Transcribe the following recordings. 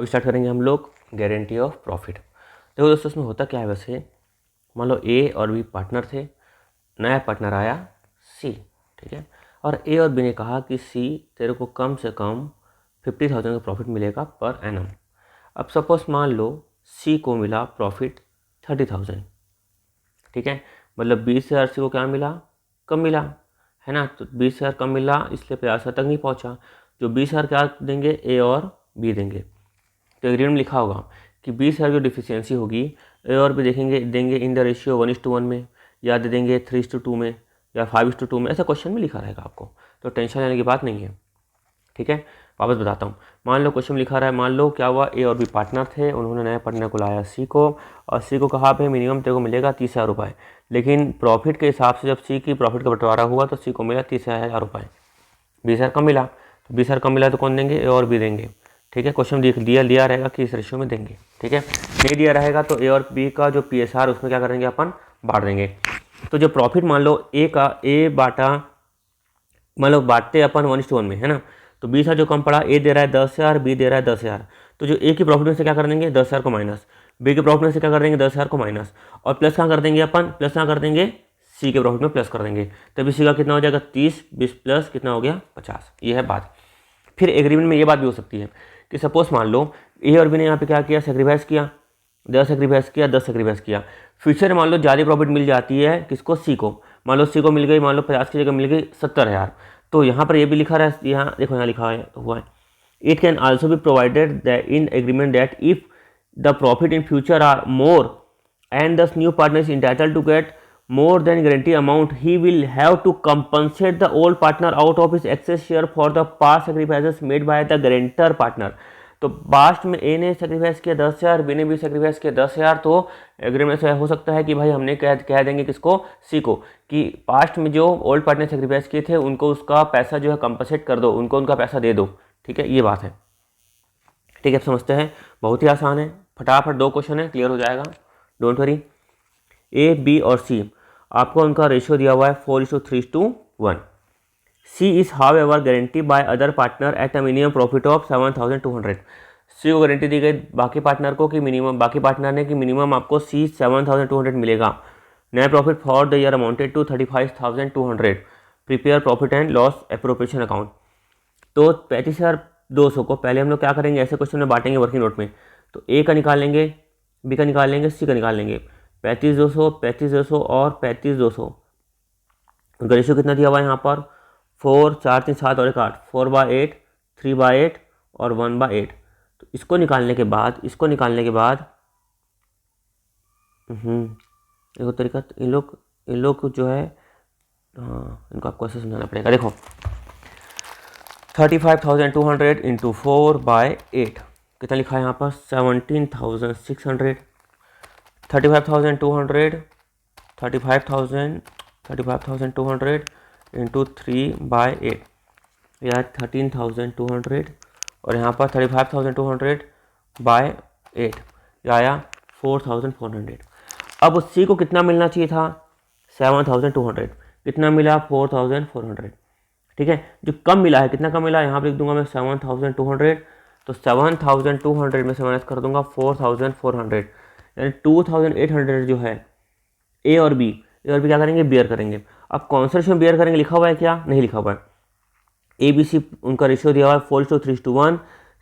अब स्टार्ट करेंगे हम लोग गारंटी ऑफ प्रॉफिट। देखो दोस्तों, इसमें होता क्या है, वैसे मान लो ए और बी पार्टनर थे, नया पार्टनर आया सी, ठीक है, और ए और बी ने कहा कि सी तेरे को कम से कम 50,000 का प्रॉफिट मिलेगा पर एनम। अब सपोज मान लो सी को मिला प्रॉफिट 30,000, ठीक है, मतलब 20,000 सी को क्या मिला, कम मिला, है ना। तो 20,000 कम मिला इसलिए 50,000 तक नहीं पहुंचा। जो 20,000 क्या देंगे, ए और बी देंगे। तो एग्रीमेंट में लिखा होगा कि 20,000 जो डिफिशियंसी होगी ए और बी देंगे इन द रेशियो 1:1 में, या दे देंगे 3:2 में, या 5:2 में, ऐसा क्वेश्चन में लिखा रहेगा आपको, तो टेंशन लेने की बात नहीं है, ठीक है। वापस बताता हूँ, मान लो क्वेश्चन में लिखा रहा है, मान लो क्या हुआ, ए और बी पार्टनर थे, उन्होंने नए पार्टनर को लाया सी को, और सी को कहा भाई मिनिमम तेरे को मिलेगा 30,000 रुपये, लेकिन प्रॉफिट के हिसाब से जब सी की प्रॉफिट का बंटवारा हुआ तो सी को मिला 30,000 रुपये, 20,000 कम मिला, तो 20,000 कम मिला तो कौन देंगे, ए और बी देंगे, ठीक है। क्वेश्चन दिया रहेगा कि इस रेशियो में देंगे, ठीक है। नहीं दिया रहेगा तो ए और बी का जो PSR उसमें क्या करेंगे, अपन बांट देंगे। तो जो प्रॉफिट मान लो ए का ए बांटा, मान लो बांटते अपन 1:1 में, है ना, तो 20,000 जो कम पड़ा, ए दे रहा है 10,000, बी दे रहा है 10,000, तो जो ए की प्रॉफिट में से क्या कर देंगे, 10,000 को माइनस, बी के प्रॉफिट में से क्या कर देंगे, 10,000 को माइनस, और प्लस कहाँ कर देंगे अपन, प्लस कहाँ कर देंगे, सी के प्रॉफिट में प्लस कर देंगे, तभी सी का कितना हो जाएगा, 30, 20 प्लस कितना हो गया, 50। ये है बात। फिर एग्रीमेंट में ये बात भी हो सकती है कि सपोज मान लो ए और बी ने यहाँ पे क्या किया, सेक्रीफाइस किया, 10 सेक्रीफाइस किया, 10 सेक्रीफाइस किया, फ्यूचर मान लो ज़्यादा प्रॉफिट मिल जाती है किसको, सी को, मान लो सी को मिल गई, मान लो 50 की जगह मिल गई 70,000, तो यहाँ पर ये भी लिखा रहा है, यहाँ देखो यहाँ लिखा हुआ है, it can also be provided in agreement that if the profit in future are more and thus new partner is entitled to get more than guarantee amount, he will have to compensate the old partner out of his excess share for the past sacrifices made by the guarantor partner। तो past में ए ने sacrifice किया 10,000, B ने भी sacrifice किया 10,000, तो agreement से हो सकता है कि भाई हमने कह देंगे किसको, सी को, कि पास्ट में जो ओल्ड पार्टनर सेक्रीफाइस किए थे उनको उसका पैसा जो है कंपनसेट कर दो, उनको उनका पैसा दे दो, ठीक है, ये बात है, ठीक है। आप समझते हैं, बहुत ही आसान है, फटाफट 2 क्वेश्चन है, क्लियर हो जाएगा, डोंट वरी। ए, बी और सी आपको उनका रेशियो दिया हुआ है 4:3:1। C is however guarantee by other partner at a minimum profit of 7,200। C को गारंटी दी गई बाकी पार्टनर को कि मिनिमम, बाकी पार्टनर ने कि मिनिमम आपको सी 7,200 मिलेगा। नया profit for the year amounted to 35,200। Prepare profit and loss appropriation account. तो 35,200 को पहले हम लोग क्या करेंगे, ऐसे क्वेश्चन में बांटेंगे वर्किंग नोट में, तो ए का निकाल लेंगे, बी का निकाल लेंगे, सी का निकाल लेंगे, 35,200, 35,200 और 35,200, उनका रेशियो कितना दिया हुआ है यहाँ पर, 4, 4, 3, 7 और 1, 8, 4/8, 3/8 और 1/8। तो इसको निकालने के बाद देखो तरीका, इन लोग जो है, हाँ इनको आपको ऐसे समझाना पड़ेगा। देखो 35,200 इंटू 4/8 कितना लिखा है यहाँ पर, 17,600। 35,200 इंटू 3/8 या 13,200, और यहाँ पर 35,200/8 या आया 4,400। अब सी को कितना मिलना चाहिए था, 7,200, कितना मिला, 4,400, ठीक है। जो कम मिला है, कितना कम मिला है, यहाँ पर लिख दूंगा मैं 7,200, तो 7,200 में से माइनस कर दूंगा 4,400, यानी 2,800 जो है ए और बी क्या करेंगे, बेयर करेंगे। अब कौन सा रेशियो बेयर करेंगे, लिखा हुआ है क्या, नहीं लिखा हुआ है। ए बी सी उनका रेशियो दिया हुआ है 4:3:1।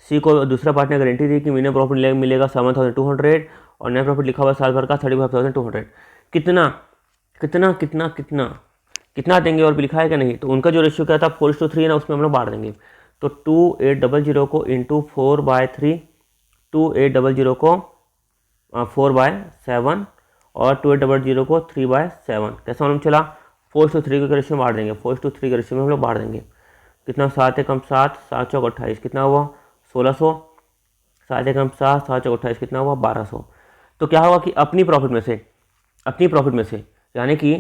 सी को दूसरा पार्टनर गारंटी दी कि मिनिमम प्रॉफिट मिलेगा 7,200, और नेट प्रॉफिट लिखा हुआ है साल भर का 35,200। कितना कितना कितना कितना कितना देंगे, और भी लिखा है क्या, नहीं। तो उनका जो रेशियो क्या था 4:3 है ना, उसमें हम लोग बांट देंगे। तो 2,800 को इंटू 4/3, 2,800 को 4/7 और 2,800 को 3/7। कैसा मालूम चला, 4:3 के रेशियो में बांट देंगे, 4:3 के रेशियो में हम लोग बांट देंगे। कितना, 7 एकम 7, 7 चौक 28, कितना हुआ 1,600, 7 एकम 7, 7 चौक 28, कितना हुआ 1,200। तो क्या होगा कि अपनी प्रॉफिट में से यानी कि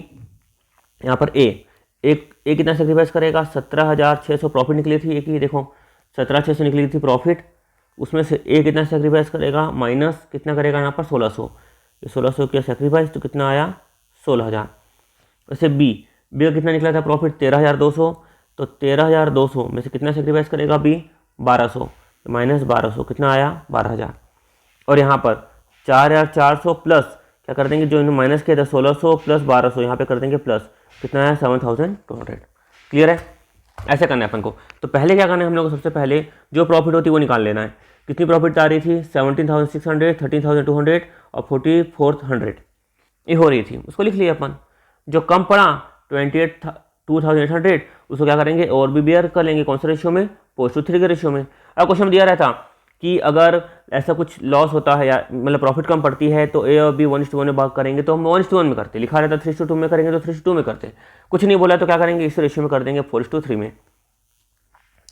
यहाँ पर ए कितना सेक्रीफाइस करेगा, 17,600 प्रॉफिट निकली थी एक ही, देखो 17,600 निकली थी प्रॉफिट, उसमें से ए कितना सेक्रीफाइस करेगा, माइनस कितना करेगा यहाँ पर 1,600, ये 1,600 किया सेक्रीफाइस, तो कितना आया 16,000। वैसे बी का कितना निकला था प्रॉफिट, 13,200, तो 13,200 में से कितना सेक्रीफाइस करेगा बी, 1,200, -1200 कितना आया 12,000। और यहाँ पर 4,400 प्लस क्या कर देंगे, जो इन्होंने माइनस किया था 1600 प्लस 1200 यहाँ पे कर देंगे प्लस, कितना आया 7,200। क्लियर है, ऐसे करना है अपन को। तो पहले क्या करना है हम लोग को, सबसे पहले जो प्रॉफिट होती है वो निकाल लेना है। कितनी प्रॉफिट आ रही थी 17,600, 13,200 और 4,400 ये हो रही थी, उसको लिख लिया अपन। जो कम पड़ा 28,2,800 उसको क्या करेंगे और भी बेयर कर लेंगे, कौन से रेशियो में, 4:3 के रेशियो में। अब क्वेश्चन दिया रहता कि अगर ऐसा कुछ लॉस होता है या मतलब प्रॉफिट कम पड़ती है तो ए और बी 1:1 में भाग करेंगे, तो हम 1:1 में करते, लिखा रहता 3:2 में करेंगे तो 3:2 में करते। कुछ नहीं बोला तो क्या करेंगे, इस रेशियो में कर देंगे 4:3 में।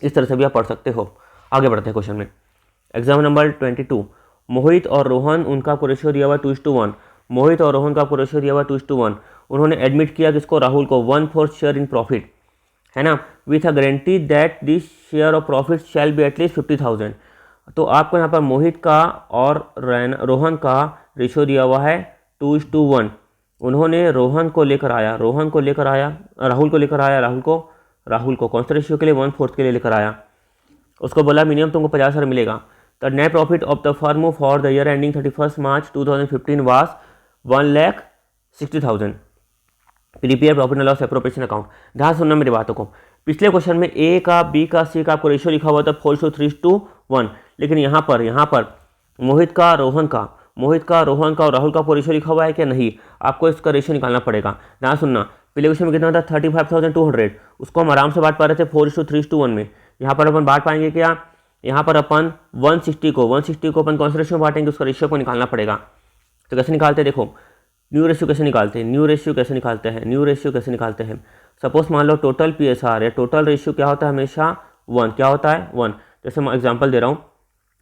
इस तरह से भी आप पढ़ सकते हो। आगे बढ़ते हैं क्वेश्चन में। एग्जाम नंबर 22, मोहित और रोहन, उनका आपको रेशियो दिया हुआ 2:1। मोहित और रोहन का आपको रेशियो दिया हुआ 2:1। उन्होंने एडमिट किया किसको, राहुल को, 1/4 शेयर इन प्रॉफिट, है ना, with a guarantee that this share of profit shall be at least 50,000। तो आपको यहाँ पर मोहित का और रोहन का रेशियो दिया हुआ है 2:1। उन्होंने रोहन को लेकर आया, राहुल को लेकर आया, राहुल को कौन सा रेशियो के लिए, 1/4 के लिए लेकर आया। उसको बोला मिनिमम तुमको 50,000 मिलेगा। The net profit of the firm for the year ending 31 March 2015 was 1,60,000। Prepare profit and loss appropriation account. ध्यान सुनना मेरी बातों को। पिछले क्वेश्चन में ए का, बी का, सी का आपको रेशियो लिखा हुआ था 4:3:1, लेकिन यहाँ पर मोहित का, रोहन का और राहुल का आपको रेशियो लिखा हुआ है क्या, नहीं। आपको इसका रेशियो निकालना पड़ेगा। ध्यान सुनना, पहले क्वेश्चन में कितना था 35,200, उसको हम आराम से बांट पा रहे थे 4:3:1 में। यहाँ पर अपन बांट पाएंगे क्या, यहाँ पर अपन 160 को अपन कौन से रेशियो में बांटेंगे, उसका रेशियो को निकालना पड़ेगा। तो कैसे निकालते हैं, देखो न्यू रेशियो कैसे निकालते हैं। सपोज मान लो टोटल PSR या टोटल रेशियो क्या होता है, हमेशा 1, क्या होता है 1। जैसे मैं एग्जांपल दे रहा हूँ,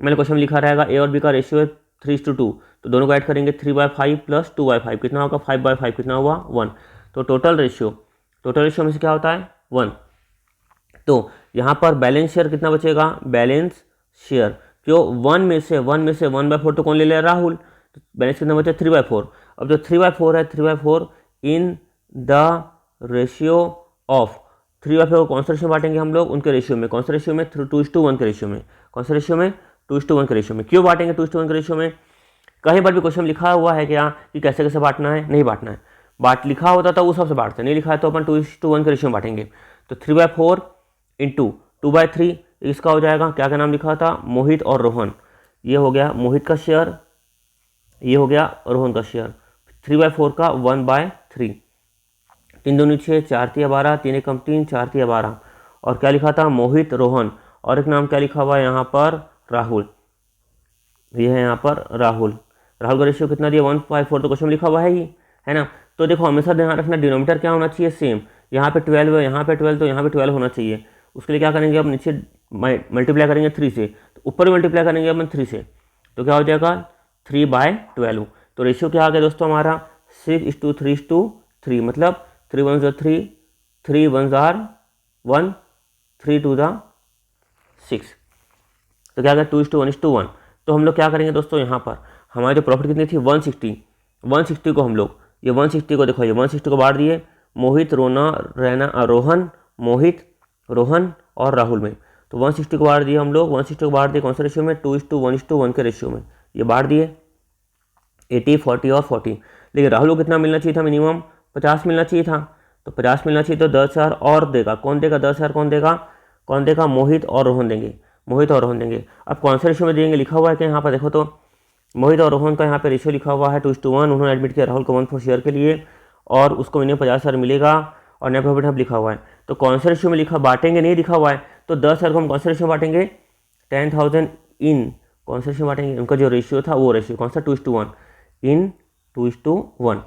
मैंने क्वेश्चन में लिखा रहेगा ए और बी का रेशियो है 3:2, तो दोनों को ऐड करेंगे 3/5 प्लस 2/5 कितना होगा 5/5 कितना हुआ 1। तो टोटल रेशियो में से क्या होता है 1। तो यहाँ पर बैलेंस शेयर कितना बचेगा, बैलेंस शेयर जो 1 में से 1/4 तो कौन ले लिया, राहुल। तो बैलेंस कितना बचा 3/4। अब जो 3/4 है, 3/4 इन द रेशियो ऑफ 3/4 कौन सा रेशियो बांटेंगे हम लोग, उनके रेशियो में, कौन सा रेशियो में 2:1 के रेशियो में, कौन सा रेशियो में 2:1 के रेशियो में। क्यों बांटेंगे 2:1 के रेशियो में, कहीं पर भी क्वेश्चन लिखा हुआ है क्या कि कैसे कैसे बांटना है, नहीं बांटना है। लिखा होता था उस हिसाब से बांटते, नहीं लिखा है तो अपन 2:1 के रेशियो में बांटेंगे। तो 3/4 इंटू 2/3 इसका हो जाएगा, क्या नाम लिखा था, मोहित और रोहन। ये हो गया मोहित का शेयर, ये हो गया रोहन का शेयर। 3/4 का 1/3, 3 दूनी 6, 4 तिया 12, 3 एकम 3, 4 तिया 12। और क्या लिखा था, मोहित रोहन, और एक नाम क्या लिखा हुआ है यहाँ पर, राहुल। ये है यहाँ पर राहुल का रेशियो कितना दिया 1/4, तो क्वेश्चन लिखा हुआ है ही, है ना। तो देखो हमेशा ध्यान रखना डिनोमिनेटर क्या होना चाहिए, सेम। यहाँ पे 12 है, यहाँ पे 12, तो यहाँ पे 12 होना चाहिए। उसके लिए क्या करेंगे, अब नीचे मल्टीप्लाई करेंगे 3 से, तो ऊपर मल्टीप्लाई करेंगे अपन 3 से, तो क्या हो जाएगा 3/12। तो रेशियो क्या आ गया दोस्तों हमारा 6:3:3, मतलब 3 1 3, 3 1 1, 3 2 6, तो क्या आ गया 2:1:1। तो हम लोग क्या करेंगे दोस्तों, यहाँ पर हमारी जो प्रॉफिट कितनी थी 160 को हम लोग ये 160 को देखो, ये 160 को बांट दिए मोहित रोहन और राहुल में। तो 160 को बांट दिए हम लोग, 160 को बांट दिए कौन से रेशियो में 2:1:1 के रेशियो में, ये बांट दिए 80 40 और 40। लेकिन राहुल को कितना मिलना चाहिए था, मिनिमम 50 मिलना चाहिए था। तो 50 मिलना चाहिए, तो 10,000 और देगा, कौन देगा 10,000, कौन देगा मोहित और रोहन देंगे। अब कौन से रेशियो में देंगे, लिखा हुआ है कि यहाँ पर देखो, तो मोहित और रोहन का यहाँ पे रेशियो लिखा हुआ है 2:1। उन्होंने एडमिट किया राहुल को 1/4 शेयर के लिए, और उसको मिनिमम 50,000 मिलेगा, और नेट प्रॉफिट लिखा हुआ है। तो कौन से रेशियो में लिखा, बांटेंगे नहीं लिखा हुआ है, तो 10,000 को हम कौन से रेशियो में बांटेंगे 10,000 इन, कौन से रेशियो में बांटेंगे, उनका जो रेशियो था वो रेशियो कौन सा 2:1 इन 2:1।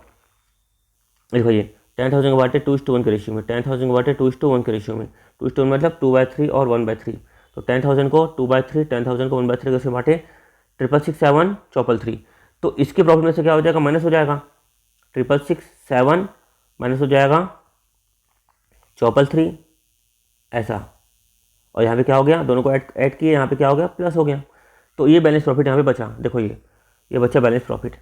देखो ये 10,000 को बांटे 2:1 के रेशियो में, 10,000 को बांटे 2:1 के रेशियो में, 2:1 मतलब 2/3 और 1/3। तो 10,000 को 2/3, 10,000 को 1/3 कैसे बांटे 666 7 तो इसके प्रॉफिट में से क्या हो जाएगा, माइनस हो जाएगा 666 माइनस हो जाएगा 433 ऐसा। और यहाँ पे क्या हो गया, दोनों को ऐड किए, यहाँ पे क्या हो गया प्लस हो गया। तो ये बैलेंस प्रॉफिट यहाँ पे बचा, देखो ये बचा बैलेंस प्रॉफिट।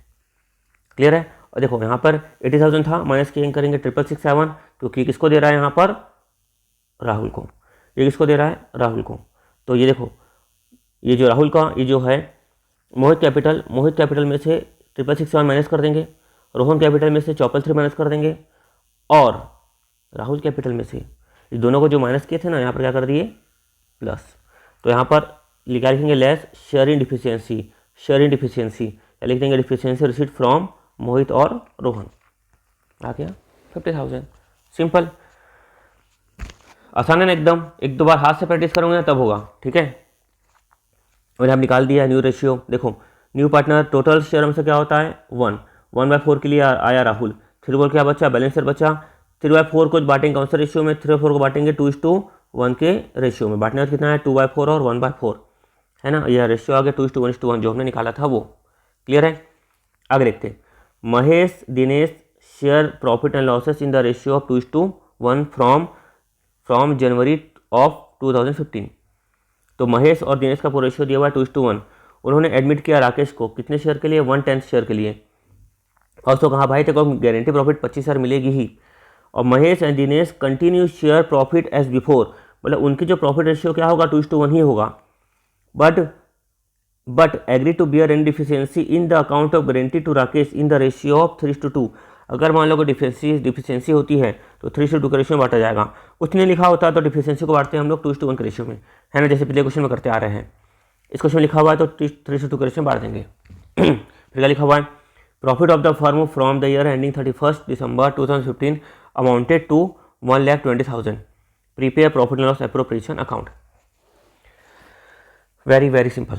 क्लियर है। और देखो यहाँ पर 80,000 था, माइनस करेंगे 666 क्योंकि किसको दे रहा है यहाँ पर, राहुल को। ये किसको दे रहा है, राहुल को। तो ये देखो ये जो राहुल का ये जो है मोहित कैपिटल में से 6667 माइनस कर देंगे, रोहन कैपिटल में से 4433 माइनस कर देंगे, और राहुल कैपिटल में से इस दोनों को जो माइनस किए थे ना, यहाँ पर क्या कर दिए प्लस। तो यहाँ पर क्या लिखेंगे, लेस शेयर इन डिफिशियंसी या लिख देंगे डिफिशियंसी रिसीट फ्रॉम मोहित और रोहन। आ गया 50,000। सिंपल, आसान है ना एकदम। एक दो बार हाथ से प्रैक्टिस करोगे तब होगा, ठीक है। और हम निकाल दिया न्यू रेशियो। देखो न्यू पार्टनर टोटल शेयर हमसे क्या होता है 1/4 के लिए आया राहुल। 3/4 क्या बचा, बैलेंस शेयर बचा। 3/4 को बांटेंगे कौन सा रेशियो में, 3/4 को बांटेंगे 2:1 के रेशियो में। बांटने का कितना है 2/4 और 1/4 है ना, यह रेशियो आ गया 2:1 जो हमने निकाला था वो। क्लियर है। आगे देखते, Mahesh Dinesh share profit and losses in the ratio of 2:1 from January of 2015। तो महेश और दिनेश का पूरा रेशियो दिया हुआ है 2:1। उन्होंने एडमिट किया राकेश को कितने शेयर के लिए, 1/10 शेयर के लिए, और उसको कहा भाई तेरे को गारंटी प्रॉफिट 25,000 मिलेगी ही। और Mahesh and Dinesh continue share profit as before, मतलब उनकी जो प्रॉफिट रेशियो क्या होगा 2:1 ही होगा। But agree to bear and deficiency in the account of guarantee to Rakesh in the ratio of 3:2। अगर मान लो कोई डिफिशियंसी होती है तो 3:2 के रेशियो में बांटा जाएगा। कुछ नहीं लिखा होता तो डिफिशियंसी को बांटते हैं हम लोग 2:1 के रेशियो में, है ना, जैसे पिछले क्वेश्चन में करते आ रहे हैं। इस क्वेश्चन में लिखा हुआ है तो 3:2 के रेशियो में बांट देंगे। फिर क्या लिखा हुआ है, profit of the firm from the year ending 31 December 2015 amounted to 1,20,000। Prepare profit and loss appropriation account. Very simple.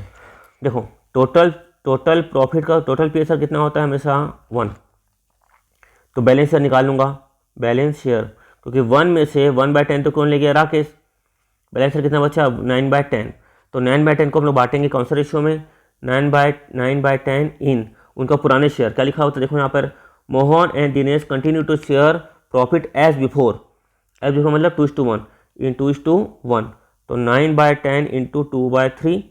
देखो टोटल प्रॉफिट का टोटल पीएसआर कितना होता है हमेशा 1। तो बैलेंस शेयर निकाल लूँगा, बैलेंस शेयर, क्योंकि 1 में से 1/10 तो कौन ले गया, राकेश। बैलेंस शेयर कितना बचा 9/10। तो 9/10 को हम लोग बांटेंगे कौन सा रेशियो में, 9/10 इन उनका पुराने शेयर। क्या लिखा होता है देखो यहाँ पर, Mohan and Dinesh continue to share profit as before मतलब 2:1 इन 2:1। तो 9/10 इंटू 2/3,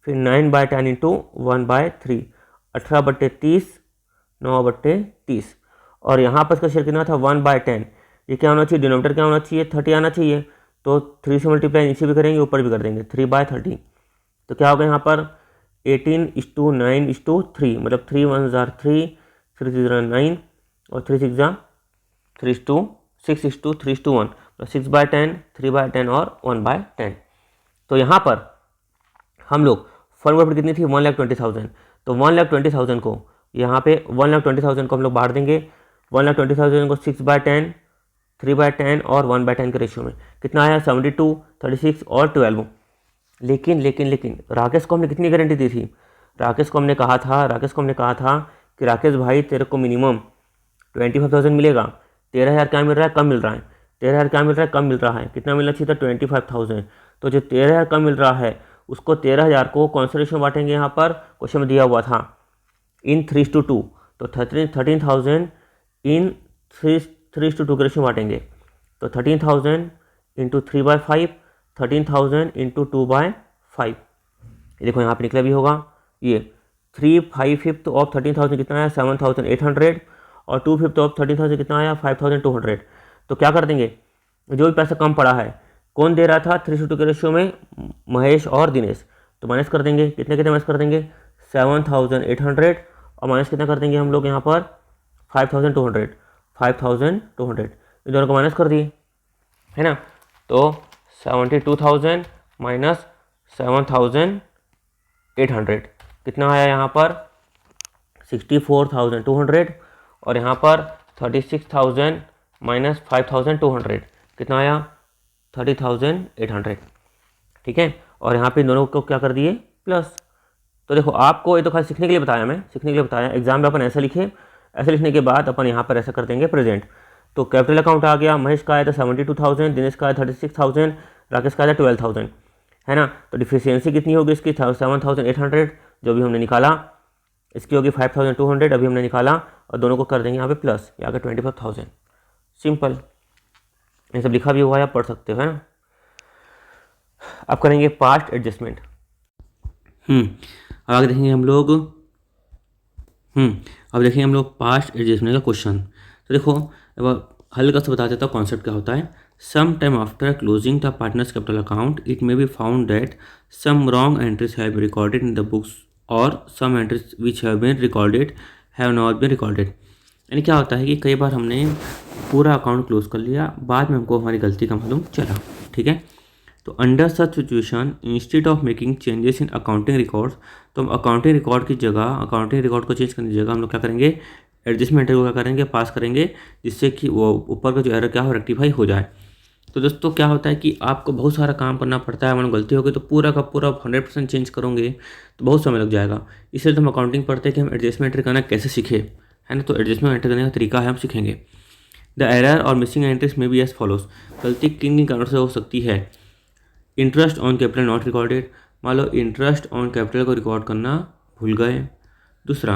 फिर 9/10 इंटू 1/3, 18/30, 9/30। और यहाँ पर इसका शेयर कितना था 1/10। ये क्या होना चाहिए, डिनोमिनेटर क्या होना चाहिए 30 आना चाहिए। तो 3 से मल्टीप्लाई नीचे भी करेंगे ऊपर भी कर देंगे, 3/30। तो क्या होगा यहाँ पर 18:9:3, मतलब 3 1 3, 3 6 9 और 3 6 6:1, 6/10, 3/10 और 1/10। तो यहाँ पर हम लोग फर्म प्रॉफिट कितनी थी 1,20,000। तो 1,20,000 को यहाँ पे 1,20,000 को हम लोग बांट देंगे। 1,20,000 को 6/10, 3/10 और 1/10 के रेशियो में कितना आया 72, 36 और 12। लेकिन राकेश को हमने कितनी गारंटी दी थी, राकेश को हमने कहा था कि राकेश भाई तेरे को मिनिमम 25,000 मिलेगा। 13,000 क्या मिल रहा है, कम मिल रहा है। 13,000 क्या मिल रहा है, कम मिल रहा है। कितना मिलना चाहिए था 25,000। तो जो 13,000 कम मिल रहा है उसको 13,000 को कौन सा रेशियो में बांटेंगे, यहाँ पर क्वेश्चन में दिया हुआ था इन 3:2। तो 13,000 इन 3:2 के रेशियो में बांटेंगे। तो 13,000 इंटू 3/5, 13,000 इंटू 2/5। देखो यहाँ पे निकला भी होगा ये 3/5 ऑफ 13,000 कितना आया 7,800 और 2/5 ऑफ 13,000 कितना आया 5,200। तो क्या कर देंगे, जो भी पैसा कम पड़ा है कौन दे रहा था 3:2 के रेशियो में, महेश और दिनेश। तो माइनस कर देंगे, कितने माइनस कर देंगे 7,800 और माइनस कितना कर देंगे हम लोग यहाँ पर 5,200 इन दोनों को माइनस कर दिए, है ना। तो 72,000 माइनस 7,800 कितना आया यहाँ पर 64,200 और यहाँ पर 36,000 माइनस 5,200 कितना आया 30,800। ठीक है, और यहाँ पे दोनों को क्या कर दिए प्लस। तो देखो आपको ये तो खाली सीखने के लिए बताया, मैं सीखने के लिए बताया। एग्जाम में अपन ऐसा लिखे, ऐसे लिखने के बाद अपन यहाँ पर ऐसा कर देंगे प्रेजेंट। तो कैपिटल अकाउंट आ गया, महेश का आया था 72,000, दिनेश का आया 36,000, राकेश का आया 12,000, है ना। तो डिफिशियंसी कितनी होगी इसकी 7,800 जो भी हमने निकाला, इसकी होगी 5,200 अभी हमने निकाला, और दोनों को कर देंगे यहाँ पे प्लस, ये आ गया 25,000। सिंपल, ये सब लिखा भी हुआ है, आप पढ़ सकते हो, है ना। अब करेंगे पास्ट एडजस्टमेंट। अब आगे देखेंगे हम लोग पास्ट एडजस्टमेंट का क्वेश्चन। तो देखो अब हल्का सा बता देता हूँ कॉन्सेप्ट क्या होता है। Some time after closing the partners capital account it may be found that some wrong entries have been recorded in the books और some entries which have been recorded have not been recorded. यानी क्या होता है कि कई बार हमने पूरा account close कर लिया, बाद में हमको हमारी गलती का मालूम चला। ठीक है, तो under such situation instead of making changes in accounting records, तो हम अकाउंटिंग रिकॉर्ड की जगह, अकाउंटिंग रिकॉर्ड को चेंज करने की जगह हम लोग क्या करेंगे, एडजस्टमेंट को क्या करेंगे, पास करेंगे, जिससे कि वो ऊपर का जो एरर क्या हो, रेक्टिफाई हो जाए। तो दोस्तों क्या होता है कि आपको बहुत सारा काम करना पड़ता है, मतलब गलती हो गई तो पूरा का पूरा 100% चेंज करोगे तो बहुत समय लग जाएगा। इसलिए तो हम अकाउंटिंग पढ़ते हैं कि हम एडजस्टमेंट एंट्री करना कैसे सीखे, है ना। तो एडजस्टमेंट एंट्री करने का तरीका है, हम सीखेंगे। द एरर और मिसिंग एंट्रीज में बी एज फॉलोज, गलती किन किन कारणों से हो सकती है। Interest on capital not recorded, मान लो इंटरेस्ट ऑन कैपिटल को रिकॉर्ड करना भूल गए। दूसरा,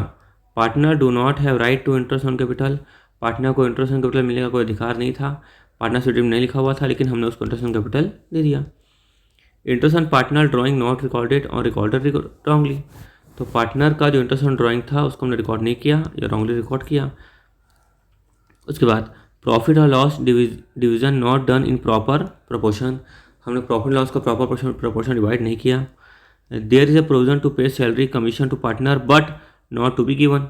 partner do not have right to interest on capital, partner को इंटरेस्ट ऑन कैपिटल मिलने का कोई अधिकार नहीं था, पार्टनरशिप में नहीं लिखा हुआ था, लेकिन हमने उसको इंटरेस्ट ऑन कैपिटल दे दिया। Interest on partner drawing not recorded और रिकॉर्डेड रॉन्गली, तो पार्टनर का जो इंटरेस्ट ऑन ड्राइंग था उसको हमने रिकॉर्ड नहीं किया या रॉन्गली रिकॉर्ड किया। उसके बाद प्रॉफिट और loss division not done in proper proportion, हमने प्रॉफिट लॉस का प्रॉपर प्रोपोर्शन डिवाइड नहीं किया। There is a provision to pay salary commission to partner but not to be given,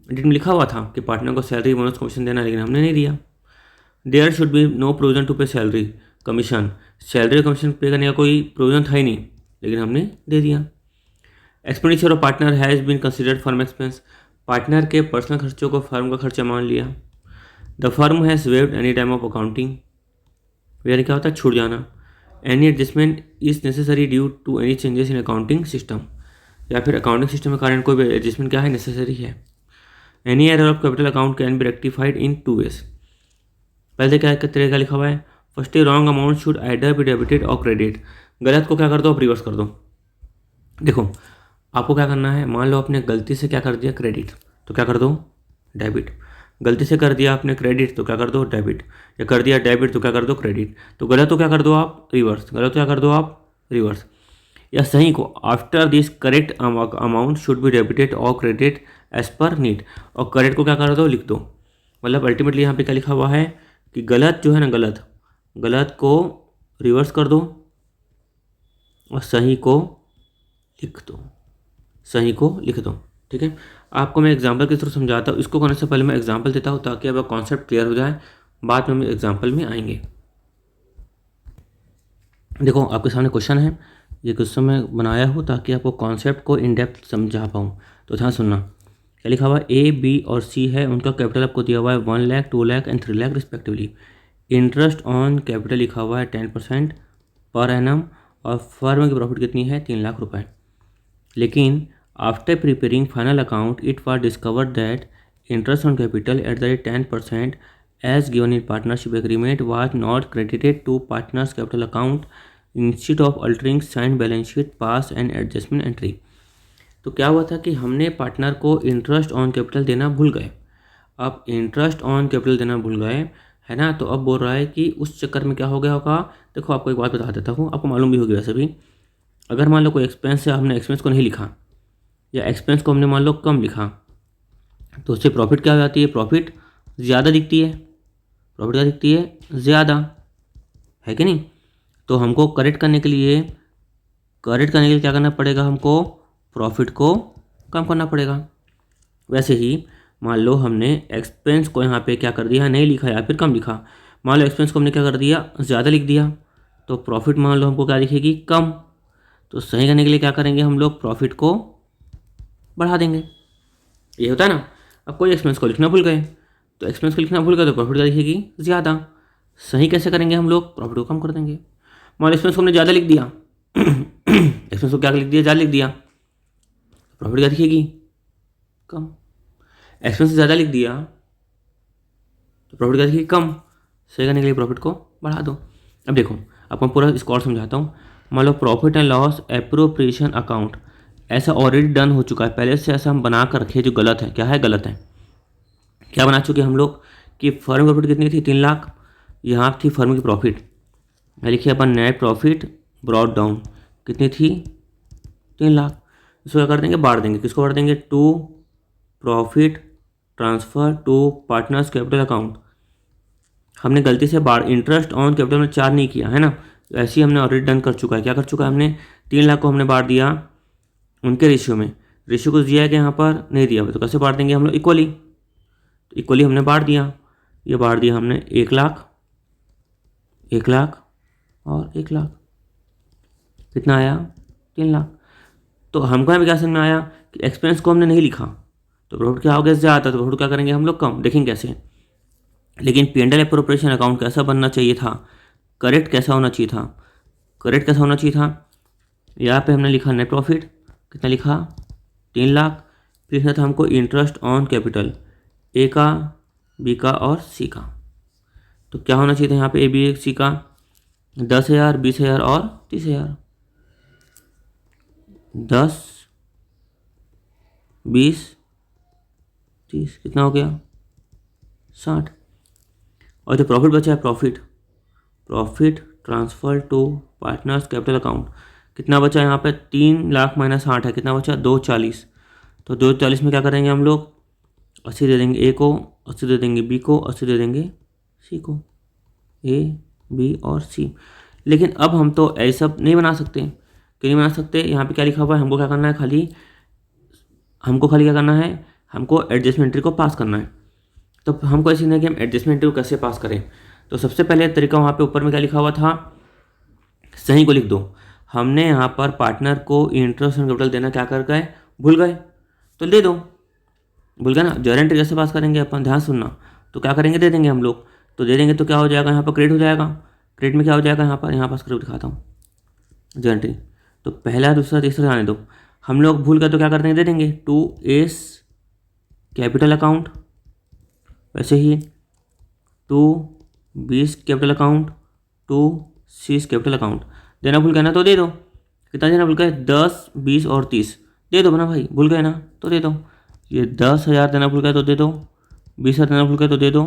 deed में लिखा हुआ था कि पार्टनर को सैलरी बोनस कमीशन देना, लेकिन हमने नहीं दिया। There should be no provision to pay salary commission, salary commission pay करने का कोई प्रोविजन था ही नहीं, लेकिन हमने दे दिया। Expenditure of partner has been considered firm expense, partner के पर्सनल खर्चों को फर्म का खर्चा मान लिया। The firm has waived any time of accounting, यानी क्या होता है, छूट जाना। Any adjustment is necessary due to any changes in accounting system, या फिर अकाउंटिंग सिस्टम के कारण कोई भी एडजस्टमेंट क्या है, नेसेसरी है। Any error of capital account can be rectified in 2 ways, पहले क्या तरीका लिखा हुआ है, first wrong amount should either be debited और क्रेडिट, गलत को क्या कर दो, आप रिवर्स कर दो। देखो आपको क्या करना है, मान लो आपने गलती से क्या कर दिया, क्रेडिट, तो क्या कर दो, डेबिट। गलती से कर दिया आपने क्रेडिट, तो क्या कर दो, डेबिट। या कर दिया डेबिट, तो क्या कर दो, क्रेडिट। तो गलत तो क्या कर दो आप, रिवर्स। गलत तो क्या कर दो आप, रिवर्स। या सही को, after this correct amount should be debited और क्रेडिट एज पर नीड, और करेक्ट को क्या कर दो, लिख दो। मतलब अल्टीमेटली यहाँ पे क्या लिखा हुआ है कि गलत जो है ना, गलत को रिवर्स कर दो और सही को लिख दो, सही को लिख दो। ठीक है, आपको मैं एग्जांपल के थ्रू समझाता हूँ। इसको करने से पहले मैं एग्जांपल देता हूँ ताकि आपका कॉन्सेप्ट क्लियर हो जाए, बाद में हम एग्जांपल में आएंगे। देखो आपके सामने क्वेश्चन है, ये क्वेश्चन मैं बनाया हूँ ताकि आपको कॉन्सेप्ट को इन डेप्थ समझा पाऊँ। तो ध्यान सुनना, क्या लिखा हुआ है, ए बी और सी है, उनका कैपिटल आपको दिया हुआ है 1 lakh 2 lakh and 3 lakh respectively. Interest on capital लिखा हुआ है 10% पर एनम, और फर्म की प्रॉफिट कितनी है, 3 लाख रुपए। लेकिन after preparing final account it was discovered that interest on capital at the rate 10% as given in partnership agreement was not credited to partners capital account instead of altering sign balance sheet pass and adjustment entry. तो क्या हुआ था कि हमने partner को interest on capital देना भूल गए। अब इंटरेस्ट ऑन कैपिटल देना भूल गए, है ना, तो अब बोल रहा है कि उस चक्कर में क्या हो गया होगा। देखो आपको एक बात बता देता हूँ, आपको मालूम भी होगी वैसे भी। अगर मान लो कोई एक्सपेंस है, हमने एक्सपेंस को नहीं लिखा, या एक्सपेंस को हमने मान लो कम लिखा, तो उससे प्रॉफिट क्या हो जाती है, प्रॉफिट ज़्यादा दिखती है, प्रॉफिट क्या दिखती है, ज़्यादा, है कि नहीं। तो हमको करेक्ट करने के लिए क्या करना पड़ेगा, हमको प्रॉफिट को कम करना पड़ेगा। वैसे ही मान लो हमने एक्सपेंस को यहाँ पे क्या कर दिया, नहीं लिखा या फिर कम लिखा। मान लो एक्सपेंस को हमने क्या कर दिया, ज़्यादा लिख दिया, तो प्रॉफिट मान लो हमको क्या दिखेगी, कम। तो सही करने के लिए क्या करेंगे, हम लोग प्रॉफिट को बढ़ा देंगे। ये होता है ना। अब कोई एक्सपेंस को लिखना भूल गए, तो एक्सपेंस को लिखना भूल गए तो प्रॉफिट क्या दिखेगी, ज़्यादा। सही कैसे करेंगे, हम लोग प्रॉफिट को कम कर देंगे। मान लो एक्सपेंस को हमने ज़्यादा लिख दिया एक्सपेंस को क्या लिख दिया, ज़्यादा लिख दिया, प्रॉफिट क्या दिखेगी, कम। एक्सपेंस से ज़्यादा लिख दिया तो प्रॉफिट क्या दिखेगी, कम। सही करने के लिए प्रॉफिट को बढ़ा दो। अब देखो आपको पूरा इसको और समझाता हूँ। मान लो profit and loss appropriation account, ऐसा ऑलरेडी डन हो चुका है, पहले से ऐसा हम बना कर रखे, जो गलत है, क्या है, गलत है। क्या बना चुके हम लोग कि फर्म की प्रॉफिट कितनी थी, 3 लाख, यहाँ थी फर्म की प्रॉफिट, लिखिए अपन नेट प्रॉफिट ब्रॉट डाउन, कितनी थी, 3 लाख। इसको क्या कर देंगे, बांट देंगे, किसको बांट देंगे, to profit transfer to partners capital account. हमने गलती से बार इंटरेस्ट ऑन कैपिटल में 4 नहीं किया है ना, तो ऐसे ही हमने ऑलरेडी डन कर चुका है। क्या कर चुका है हमने, 3 लाख को हमने बांट दिया उनके रेशियो में, रेशियो कुछ दिया है कि यहाँ पर नहीं दिया हुआ, तो कैसे बांट देंगे हम लोग, इक्वली। तो इक्वली हमने बांट दिया, ये बांट दिया हमने 1 लाख, 1 लाख और 1 लाख, कितना आया 3 लाख। तो हमको यहाँ क्या समझ में आया कि एक्सपेंस को हमने नहीं लिखा तो प्रॉफिट क्या हो गया, ज़्यादा, तो प्रॉफिट क्या करेंगे हम लोग, कम। देखेंगे कैसे, लेकिन P&L एप्रोप्रिएशन अकाउंट कैसा बनना चाहिए था, करेक्ट कैसा होना चाहिए था, करेक्ट कैसा होना चाहिए था। यहाँ पे हमने लिखा नेट प्रॉफिट, कितना लिखा 3 लाख, फिर था हमको इंटरेस्ट ऑन कैपिटल ए का, बी का और सी का। तो क्या होना चाहिए था यहाँ पे, ए बी सी का 10,000, 20,000 और 30,000, 10, 20, 30, कितना हो गया 60। और जो प्रॉफिट बचा है, profit transfer to partners capital account, कितना बचा यहाँ पे, 3 लाख माइनस 60 है, कितना बचा 240। तो 240 में क्या करेंगे हम लोग, 80 दे देंगे ए को, 80 दे देंगे बी को, 80 दे देंगे सी को, ए बी और सी। लेकिन अब हम तो ऐसा नहीं बना सकते, क्यों नहीं बना सकते, यहाँ पे क्या लिखा हुआ है, हमको क्या करना है, हमको खाली क्या करना है, हमको एडजस्टमेंट एंट्री को पास करना है। तो हमको ऐसे नहीं कि हम एडजस्टमेंट एंट्री को कैसे पास करें। तो सबसे पहले तरीका, वहाँ पे ऊपर में क्या लिखा हुआ था, सही को लिख दो। हमने यहाँ पर पार्टनर को इंटरेस्ट ऑन कैपिटल देना क्या कर गए, भूल गए, तो दे दो, भूल गए ना। जर्नल एंट्री कैसे पास करेंगे अपन, ध्यान सुनना। तो क्या करेंगे, दे देंगे हम लोग, तो दे देंगे तो क्या हो जाएगा, यहाँ पर क्रेडिट हो जाएगा। क्रेडिट में क्या हो जाएगा, यहाँ पास करके दिखाता हूँ जर्नल एंट्री। तो पहला, दूसरा, तीसरा जाने दो, हम लोग भूल गए तो क्या कर देंगे, दे देंगे टू एस कैपिटल अकाउंट, वैसे ही to B's capital account, to C's capital account. देना भूल गए ना तो दे दो, कितना देना भूल गए, 10, 20 और 30 दे दो ना भाई, भूल गए ना तो दे दो। ये 10,000 देना भूल गए तो दे दो, 20,000 देना भूल गए तो दे दो,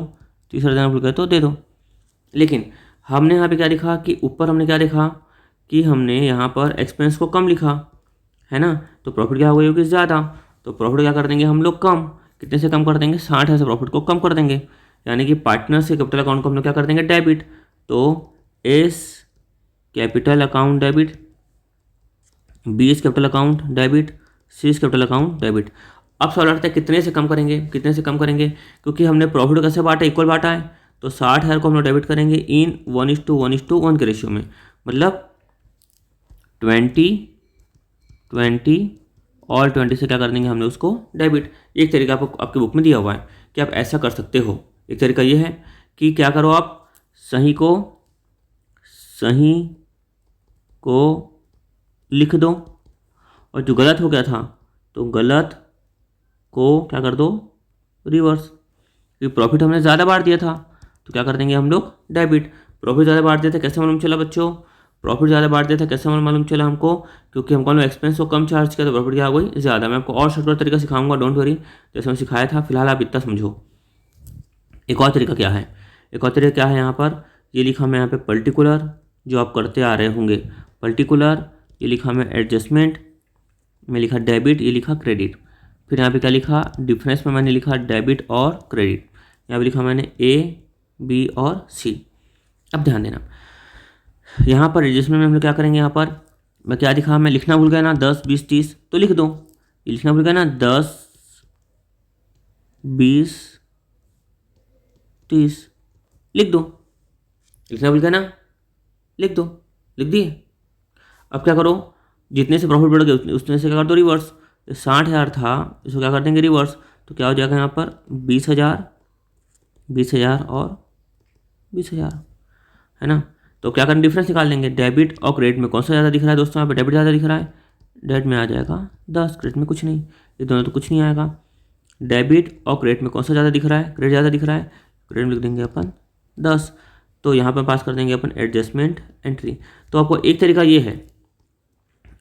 30,000 देना भूल गए तो दे दो। लेकिन हमने यहाँ पे क्या लिखा कि ऊपर हमने क्या लिखा कि हमने यहाँ पर एक्सपेंस को कम लिखा है ना, तो प्रॉफिट क्या हो गई होगी ज़्यादा। तो प्रॉफिट क्या कर देंगे हम लोग, कम, कितने से कम कर देंगे, 60 से प्रॉफिट को कम कर देंगे, यानी कि पार्टनर से कैपिटल अकाउंट को हम लोग क्या कर देंगे, डेबिट। तो S capital account debit, B S capital account debit, C S capital account debit. अब सवाल आता है कितने से कम करेंगे, कितने से कम करेंगे, क्योंकि हमने प्रॉफिट कैसे बांटा, इक्वल बांटा है। तो 60,000 को हम लोग डेबिट करेंगे इन 1:1 के रेशियो में, मतलब 20 और 20 से क्या कर देंगे हमने उसको डेबिट। एक तरीका आपको आपकी बुक में दिया हुआ है कि आप ऐसा कर सकते हो। एक तरीका ये है कि क्या करो, आप सही को लिख दो, और जो गलत हो गया था तो गलत को क्या कर दो, रिवर्स। क्योंकि प्रॉफिट हमने ज़्यादा बांट दिया था तो क्या कर देंगे हम लोग, डेबिट। प्रॉफिट ज़्यादा बांट दिया था, कैसे मालूम चला बच्चों, प्रॉफिट ज़्यादा बांट दिया था कैसे मालूम चला हमको, क्योंकि हमको एक्सपेंस को कम चार्ज किया तो प्रॉफिट क्या हो गई, ज़्यादा। मैं आपको और शॉर्टकट तरीका सिखाऊंगा, डोंट वरी, जैसे मैं सिखाया था। फिलहाल आप इतना समझो। एक और तरीका क्या है, एक और तरीका क्या है, यहाँ पर ये लिखा मैं यहाँ पे पर्टिकुलर, जो आप करते आ रहे होंगे पर्टिकुलर, ये लिखा मैं एडजस्टमेंट में लिखा डेबिट, ये लिखा क्रेडिट। फिर यहाँ पे क्या लिखा, डिफरेंस में मैंने लिखा डेबिट और क्रेडिट। यहाँ पे लिखा मैंने ए बी और सी। अब ध्यान देना, यहाँ पर एडजस्टमेंट में हम लोग क्या करेंगे, यहाँ पर मैं क्या लिखा, मैं लिखना भूल गया ना 10, 20, 30 तो लिख दो। ये लिखना भूल गया ना 10, 20, 30 लिख दो। लिखना भूल गया ना, लिख दो, लिख दिए। अब क्या करो, जितने से प्रॉफिट बढ़ गए उतने से क्या कर दो, रिवर्स। 60,000 था, इसको क्या कर देंगे, रिवर्स। तो क्या हो जाएगा यहाँ पर 20,000, 20,000 और 20,000, है ना। तो क्या करें, डिफरेंस निकाल लेंगे। डेबिट और क्रेडिट में कौन सा ज़्यादा दिख रहा है दोस्तों, यहाँ पे डेबिट ज़्यादा दिख रहा है। डेबिट में आ जाएगा 10, क्रेडिट में कुछ नहीं, ये दोनों तो कुछ नहीं आएगा। डेबिट और क्रेडिट में कौन सा ज़्यादा दिख रहा है, क्रेडिट ज़्यादा दिख रहा है, क्रेडिट में लिख देंगे अपन 10। तो यहाँ पर पास कर देंगे अपन एडजस्टमेंट एंट्री। तो आपको एक तरीका ये है,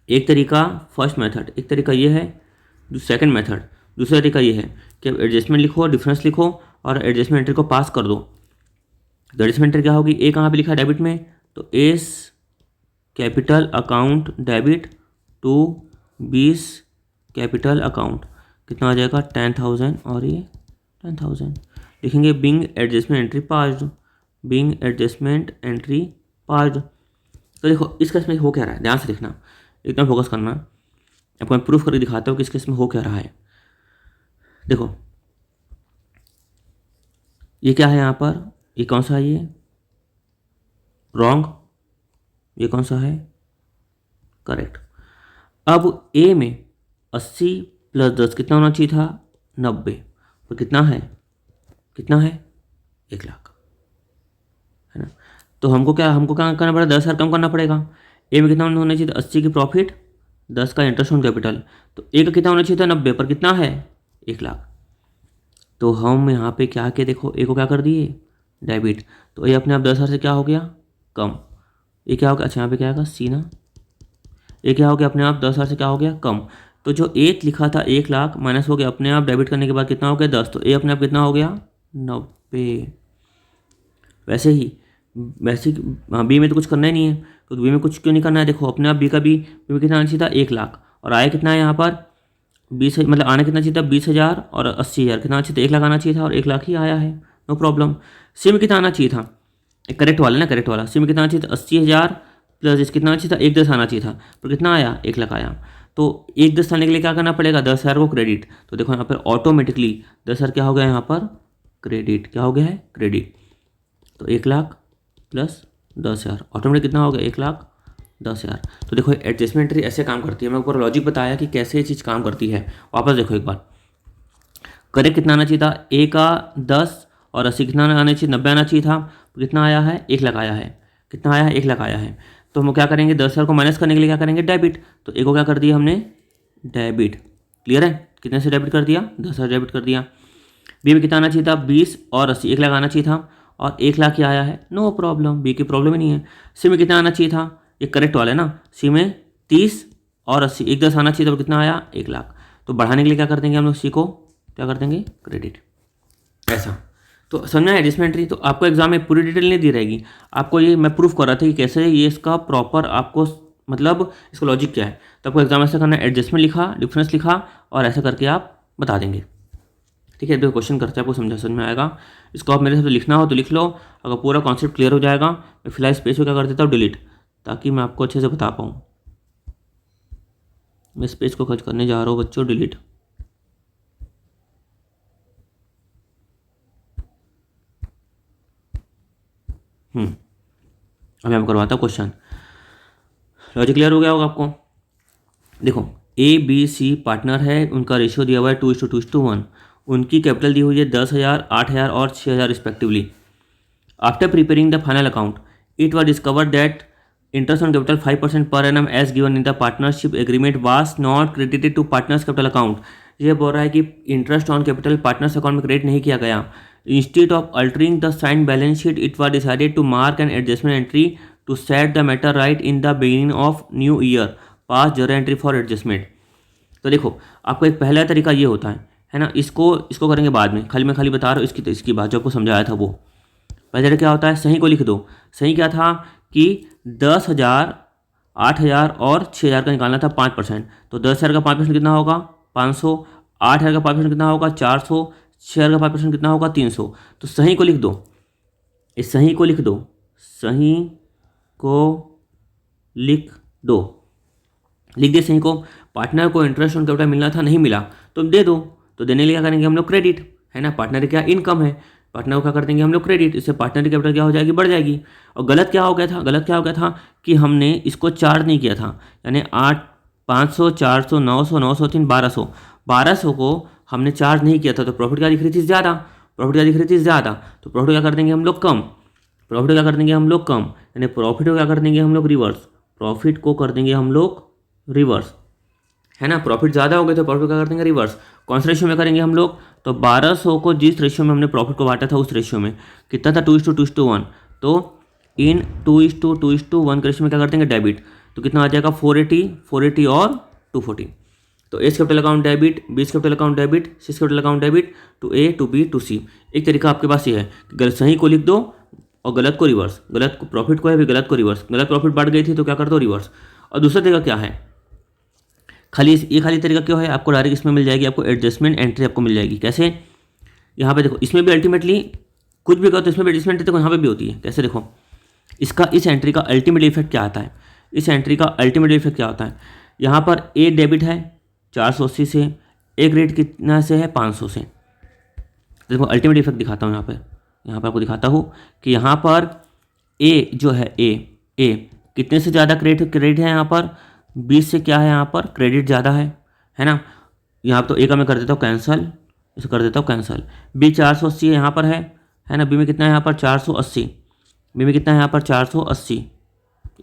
एक तरीका फर्स्ट मेथड, एक तरीका ये है सेकंड मेथड। दूसरा तरीका ये है कि आप एडजस्टमेंट लिखो, डिफरेंस लिखो और एडजस्टमेंट एंट्री को पास कर दो। तो एडजस्टमेंट एंट्री क्या होगी, ए कहाँ पे लिखा है, डेबिट में, तो S capital account debit to 20 capital account, कितना आ जाएगा 10,000 और ये 10,000 लिखेंगे। Being adjustment entry passed, being adjustment entry part. तो देखो इस केस में हो क्या रहा है, ध्यान से देखना, एकदम फोकस करना। आपको मैं प्रूफ करके दिखाता हूँ कि इस केस में हो क्या रहा है। देखो ये क्या है यहाँ पर, ये कौन सा है, ये रॉन्ग, ये कौन सा है करेक्ट। अब ए में 80 प्लस 10 कितना होना चाहिए था, 90, और कितना है 1,00,000, है ना। तो हमको क्या करना पड़ेगा, 10,000 कम करना पड़ेगा। ए में कितना होना चाहिए था, 80 की प्रॉफिट, 10 का इंटरेस्ट ऑन कैपिटल। तो ए का कितना होना चाहिए था, 90, पर कितना है 1,00,000। तो हम यहाँ पे क्या किए, देखो ए को क्या कर दिए डेबिट, तो ये अपने आप 10,000 से क्या हो गया कम। ये क्या हो गया, अच्छा यहाँ पे क्या आएगा सी ना, ये क्या हो गया अपने आप 10,000 से क्या हो गया कम। तो जो ए लिखा था 1,00,000 माइनस हो गया अपने आप डेबिट करने के बाद कितना हो गया 10, तो ए अपने आप कितना हो गया 90। वैसे ही बी में तो कुछ करना ही नहीं है, तो बी में कुछ क्यों नहीं करना है, देखो अपने आप बी में कितना आना चाहिए था 1,00,000, और आया कितना है यहाँ पर 20, मतलब आना कितना चाहिए था 20,000 और 80,000, कितना आना चाहिए था 1,00,000 आना चाहिए था, और 1,00,000 ही आया है, नो प्रॉब्लम। सी में कितना आना चाहिए था, करेक्ट वाला ना, करेक्ट वाला, सी में कितना आना चाहिए था 80,000 प्लस इस कितना आना चाहिए था 1,10 आना चाहिए था, पर कितना आया 1,00,000 आया। तो 1,10 आने के लिए क्या करना पड़ेगा, 10,000 को क्रेडिट। तो देखो यहाँ पर ऑटोमेटिकली 10,000 क्या हो गया यहाँ पर क्रेडिट, क्या हो गया है क्रेडिट। तो 1,00,000 प्लस 10,000 ऑटोमेटिक कितना हो गया 1,10,000। तो देखो एडजस्टमेंट एंट्री ऐसे काम करती है, मैं ऊपर लॉजिक बताया कि कैसे ये चीज़ काम करती है। वापस देखो एक बार, करेक्ट कितना आना चाहिए था, ए का 10 और 80 कितना आना चाहिए 90 आना चाहिए था, तो कितना आया है 1,00,000 आया है, कितना आया है 1,00,000 आया है। तो हम क्या करेंगे 10,000 को माइनस करने के लिए क्या करेंगे डेबिट, तो ए को क्या कर दिया हमने डेबिट, क्लियर है, कितने से डेबिट कर दिया 10,000 डेबिट कर दिया। बी में कितना आना चाहिए था 20 और 80, 1,00,000 आना चाहिए था, और 1,00,000 ही आया है, नो प्रॉब्लम, बी की प्रॉब्लम ही नहीं है। सी में कितना आना चाहिए था, ये करेक्ट वाला है ना, सी में 30 और 80, 1,10 आना चाहिए था, कितना आया 1,00,000। तो बढ़ाने के लिए क्या कर देंगे हम लोग, सी को क्या कर देंगे क्रेडिट, ऐसा। तो समझना है एडजस्टमेंट एंट्री। तो आपको एग्जाम में पूरी डिटेल नहीं दी रहेगी, आपको ये मैं प्रूफ कर रहा था कि कैसे ये इसका प्रॉपर आपको मतलब इसका लॉजिक क्या है। तो आपको एग्जाम ऐसा करना है, एडजस्टमेंट लिखा, डिफरेंस लिखा, और ऐसा करके आप बता देंगे, ठीक है। दो क्वेश्चन करते हैं, आपको समझ में आएगा। इसको आप मेरे से लिखना हो तो लिख लो, अगर पूरा कॉन्सेप्ट क्लियर हो जाएगा। मैं फिलहाल स्पेस को क्या कर देता हूँ डिलीट, ताकि मैं आपको अच्छे से बता पाऊँ। मैं स्पेस को खर्च करने जा रहा हूँ बच्चों, डिलीट। अभी मैं करवाता हूँ क्वेश्चन, लॉजिक क्लियर हो गया होगा आपको। देखो ए बी सी पार्टनर है, उनका रेशियो दिया हुआ है 2:2:1, उनकी कैपिटल दी हुई है 10,000, 8,000 और 6,000 respectively. After preparing the final account it was discovered that interest on capital 5% पर annum as given in the partnership agreement was not credited to partners capital account. ये बोल रहा है कि interest on capital partners account में credit नहीं किया गया। Instead of altering the signed balance sheet it was decided to mark an adjustment entry to set the matter right in the beginning of new year, pass journal entry for adjustment. तो देखो आपको एक पहला तरीका ये होता है ना, इसको करेंगे बाद में, खाली मैं खाली बता रहा हूँ इसकी बात जो आपको समझाया था वो। पहले तरीका क्या होता है, सही को लिख दो। सही क्या था कि 10,000, 8,000 और 6,000 का निकालना था 5%। तो 10,000 का 5% कितना होगा 500, 8,000 का 5% कितना होगा 400, 6,000 का 5% कितना होगा 300। तो सही को लिख दो, इस सही को लिख दो, सही को लिख दो, लिख दे सही को। पार्टनर को इंटरेस्ट ऑन कैपिटल मिलना था, नहीं मिला तो दे दो। तो देने के लिए क्या करेंगे हम लोग क्रेडिट, है ना, पार्टनर की क्या इनकम है, पार्टनर को क्या कर देंगे हम लोग क्रेडिट, इससे पार्टनर की कैपिटल क्या हो जाएगी बढ़ जाएगी। और गलत क्या हो गया था कि हमने इसको चार्ज नहीं किया था, यानी 500, 400, 900, 903, 1200 को हमने चार्ज नहीं किया था। तो प्रॉफिट क्या दिख रही थी ज़्यादा, तो प्रॉफिट क्या कर देंगे हम लोग कम, यानी प्रॉफिट को क्या कर देंगे हम लोग रिवर्स, है ना। प्रॉफिट ज़्यादा हो गए तो प्रॉफिट क्या कर देंगे रिवर्स। कौन से रेशियो में करेंगे हम लोग, तो 1200 को जिस रेशियो में हमने प्रॉफिट को बांटा था उस रेशियो में कितना था 2:2:1, तो इन 2:2:1 के रेशियो में क्या कर देंगे डेबिट। तो कितना आ जाएगा 480 और 240। तो S capital account debit, B capital account debit, C capital account debit, to A, to B, to C. एक तरीका आपके पास ये है कि गलत सही को लिख दो और गलत को रिवर्स, गलत को प्रॉफिट को है फिर गलत को रिवर्स, गलत प्रॉफिट बढ़ गई थी तो क्या कर दो रिवर्स। और दूसरा तरीका क्या है, खाली तरीका क्यों है, आपको डायरेक्ट इसमें मिल जाएगी, आपको एडजस्टमेंट एंट्री आपको मिल जाएगी। कैसे, यहाँ पे देखो इसमें भी अल्टीमेटली कुछ भी करो तो इसमें भी एडजस्टमेंट देखो यहाँ पे भी होती है। कैसे देखो, इसका इस एंट्री का अल्टीमेट इफेक्ट क्या आता है, इस एंट्री का अल्टीमेट इफेक्ट क्या होता है। यहाँ पर ए डेबिट है 480 से, ए क्रेडिट कितना से है 500 से। देखो अल्टीमेट इफेक्ट दिखाता हूँ यहाँ पर आपको दिखाता हूँ कि यहाँ पर ए जो है ए कितने से ज़्यादा क्रेडिट है यहाँ पर 20 से क्या है यहाँ पर क्रेडिट ज़्यादा है ना। यहाँ पर तो ए का मैं कर देता हूँ कैंसिल, इसे कर देता हूँ कैंसिल। बी 480 यहाँ पर है ना। बी में कितना है यहाँ पर 480, बी में कितना है यहाँ पर 480।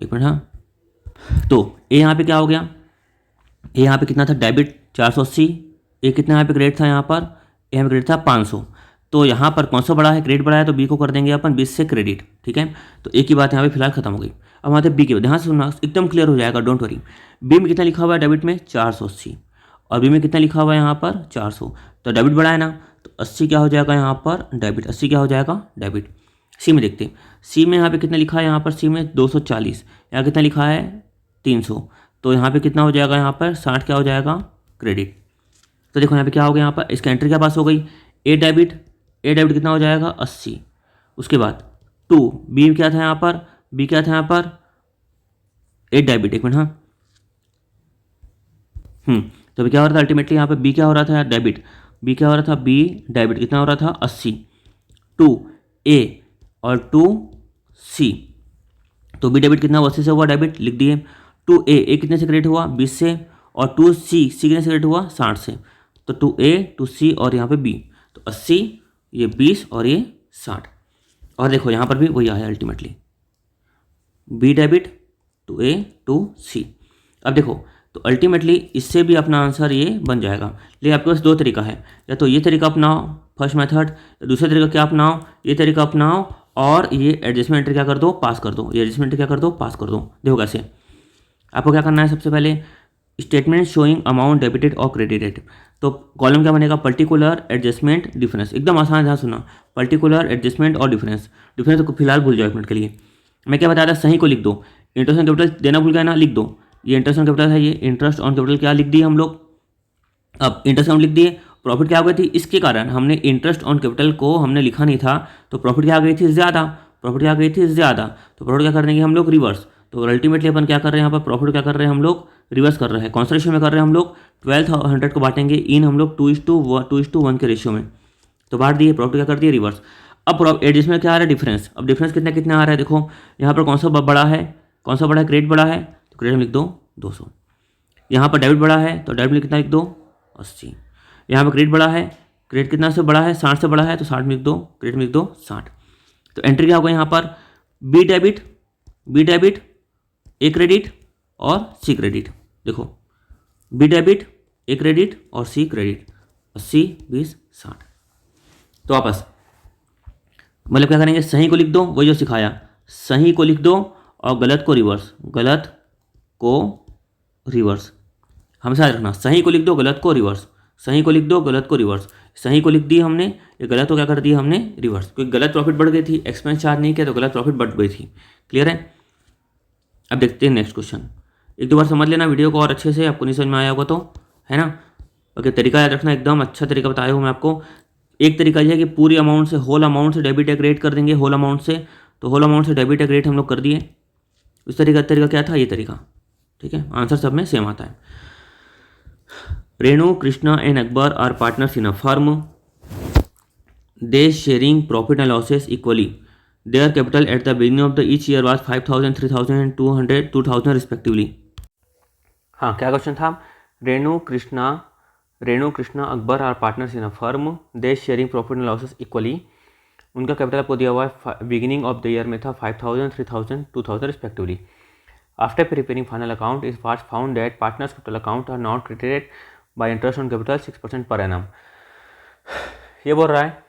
एक मिनट, हाँ तो ए यहाँ पे क्या हो गया, ए यहाँ पे कितना था डेबिट 480, ए कितना यहाँ पे क्रेडिट था यहाँ पर, ए यहाँ पे क्रेडिट था 500। तो यहाँ पर कौन सा बड़ा है, क्रेडिट बड़ा है तो बी को कर देंगे अपन 20 से क्रेडिट, ठीक है। तो ए की बात यहाँ पे फिलहाल खत्म हो गई। अब आते बी की, ध्यान से सुनना एकदम क्लियर हो जाएगा, डोंट वरी। बी में कितना लिखा हुआ है डेबिट में 480 और बी में कितना लिखा हुआ है यहाँ पर 400। तो डेबिट बड़ा है ना, तो 80 क्या हो जाएगा यहाँ पर डेबिट, 80 क्या हो जाएगा डेबिट। सी में देखते हैं, सी में यहाँ पे कितना लिखा है, यहाँ पर सी में 240, यहाँ कितना लिखा है 300। तो यहाँ पे कितना हो जाएगा, यहाँ पर 60 क्या हो जाएगा क्रेडिट। तो देखो यहाँ पे क्या हो गया, यहाँ पर इसका एंट्री क्या पास हो गई, ए डेबिट कितना हो जाएगा 80। उसके बाद 2 बी क्या था यहाँ पर, बी क्या था यहाँ पर ए डेबिट, एक मिनट, हाँ तो क्या हो रहा था अल्टीमेटली यहाँ पे बी क्या हो रहा था डेबिट, बी क्या हो रहा था बी डेबिट कितना हो रहा था 80, 2 ए और 2 सी। तो बी डेबिट कितना 80 से हुआ डेबिट, लिख दिए। 2 ए कितने से क्रेडिट हुआ 20 से, और 2 सी कितने से क्रेडिट हुआ 60 से। तो 2 ए 2 सी और यहाँ पे बी, तो 80 ये 20 और ये 60। और देखो यहाँ पर भी वही आया अल्टीमेटली बी डेबिट 2 ए 2 सी। अब देखो तो अल्टीमेटली इससे भी अपना आंसर ये बन जाएगा। लेकिन आपके पास दो तरीका है, या तो ये तरीका अपनाओ फर्स्ट मेथड, या दूसरा तरीका क्या अपनाओ, ये तरीका अपनाओ और ये एडजस्टमेंट एंट्री क्या कर दो पास कर दो, ये एडजस्टमेंट क्या कर दो पास कर दो। देखो कैसे, आपको क्या करना है, सबसे पहले स्टेटमेंट शोइंग अमाउंट डेबिटेड और क्रेडिटेड। तो कॉलम क्या बनेगा, पर्टिकुलर एडजस्टमेंट डिफरेंस, एकदम आसान ध्यान सुना, पर्टिकुलर एडजस्टमेंट और डिफरेंस को फिलहाल भूल जाओ एक मिनट के लिए। मैं क्या बताया था, सही को लिख दो, इंटरेस्ट ऑन कैपिटल देना भूल गया ना, लिख दो। ये इंटरेस्ट ऑन कैपिटल है, ये इंटरेस्ट ऑन कैपिटल क्या लिख दिए हम लोग, अब इंटरेस्ट ऑन लिख दिए। प्रॉफिट क्या हो गई थी, इसके कारण हमने इंटरेस्ट ऑन कैपिटल को हमने लिखा नहीं था, तो प्रॉफिट क्या आ गई थी ज़्यादा, प्रॉफिट क्या आ गई थी ज़्यादा। तो प्रॉफिट क्या कर देंगे हम लोग रिवर्स। तो अल्टीमेटली अपन क्या कर रहे हैं यहाँ पर, प्रॉफिट क्या कर रहे हैं हम लोग रिवर्स कर रहे हैं। कौन सा रेशियो में कर रहे हैं हम लोग, 1200 को बांटेंगे इन हम लोग 2:1 के रेशियो में, तो बांट दिए, प्रॉफिट क्या कर दिए रिवर्स। अब एडजस्टमेंट क्या आ रहा है डिफरेंस, अब डिफरेंस कितना कितना आ रहा है, देखो यहाँ पर कौन सा बड़ा है, कौन सा बड़ा है, क्रेडिट बड़ा है, तो क्रेडिट में लिख दो 200। यहाँ पर डेबिट बड़ा है तो डेबिट में कितना लिख दो 80। यहाँ पर क्रेडिट बड़ा है, क्रेडिट कितना से बड़ा है 60 से बड़ा है, तो 60 में लिख दो, क्रेडिट में लिख दो 60। तो एंट्री क्या होगा यहाँ पर, बी डेबिट ए क्रेडिट और सी क्रेडिट। देखो बी डेबिट ए क्रेडिट और सी क्रेडिट, 80 20 60। तो वापस मतलब क्या करेंगे, सही को लिख दो, वही जो सिखाया, सही को लिख दो और गलत को रिवर्स, गलत को रिवर्स। हमेशा रखना, सही को लिख दो गलत को रिवर्स, सही को लिख दो गलत को रिवर्स। सही को लिख दी हमने, ये गलत को क्या कर दिया हमने रिवर्स, क्योंकि गलत प्रॉफिट बढ़ गई थी, एक्सपेंस चार्ज नहीं किया तो गलत प्रॉफिट बढ़ गई थी। क्लियर है। अब देखते हैं नेक्स्ट क्वेश्चन, एक दो बार समझ लेना वीडियो को और अच्छे से, आपको नहीं समझ में आया होगा तो, है ना। ओके, तरीका याद रखना, एकदम अच्छा तरीका बताया हूँ मैं आपको। एक तरीका यह है कि पूरी अमाउंट से, होल अमाउंट से डेबिट या क्रेडिट कर देंगे, होल अमाउंट से, तो होल अमाउंट से डेबिट या क्रेडिट हम लोग कर दिए। उस तरीका क्या था, ये तरीका, ठीक है। आंसर सब में सेम आता है। Renu, Krishna and Akbar are partners in a firm, they sharing profit and losses equally, their capital at the beginning of the each year was 5000, 3000 and 2000 respectively. हाँ, क्या क्वेश्चन था, Renu Krishna Akbar are partners in a firm, they sharing profit and losses equally. उनका capital आपको दिया हुआ है beginning of the year में था 5000, 3000, 2000 respectively. After preparing final account is was found that partners capital account are not credited by interest on capital 6% पर annum. ये बोल रहा है,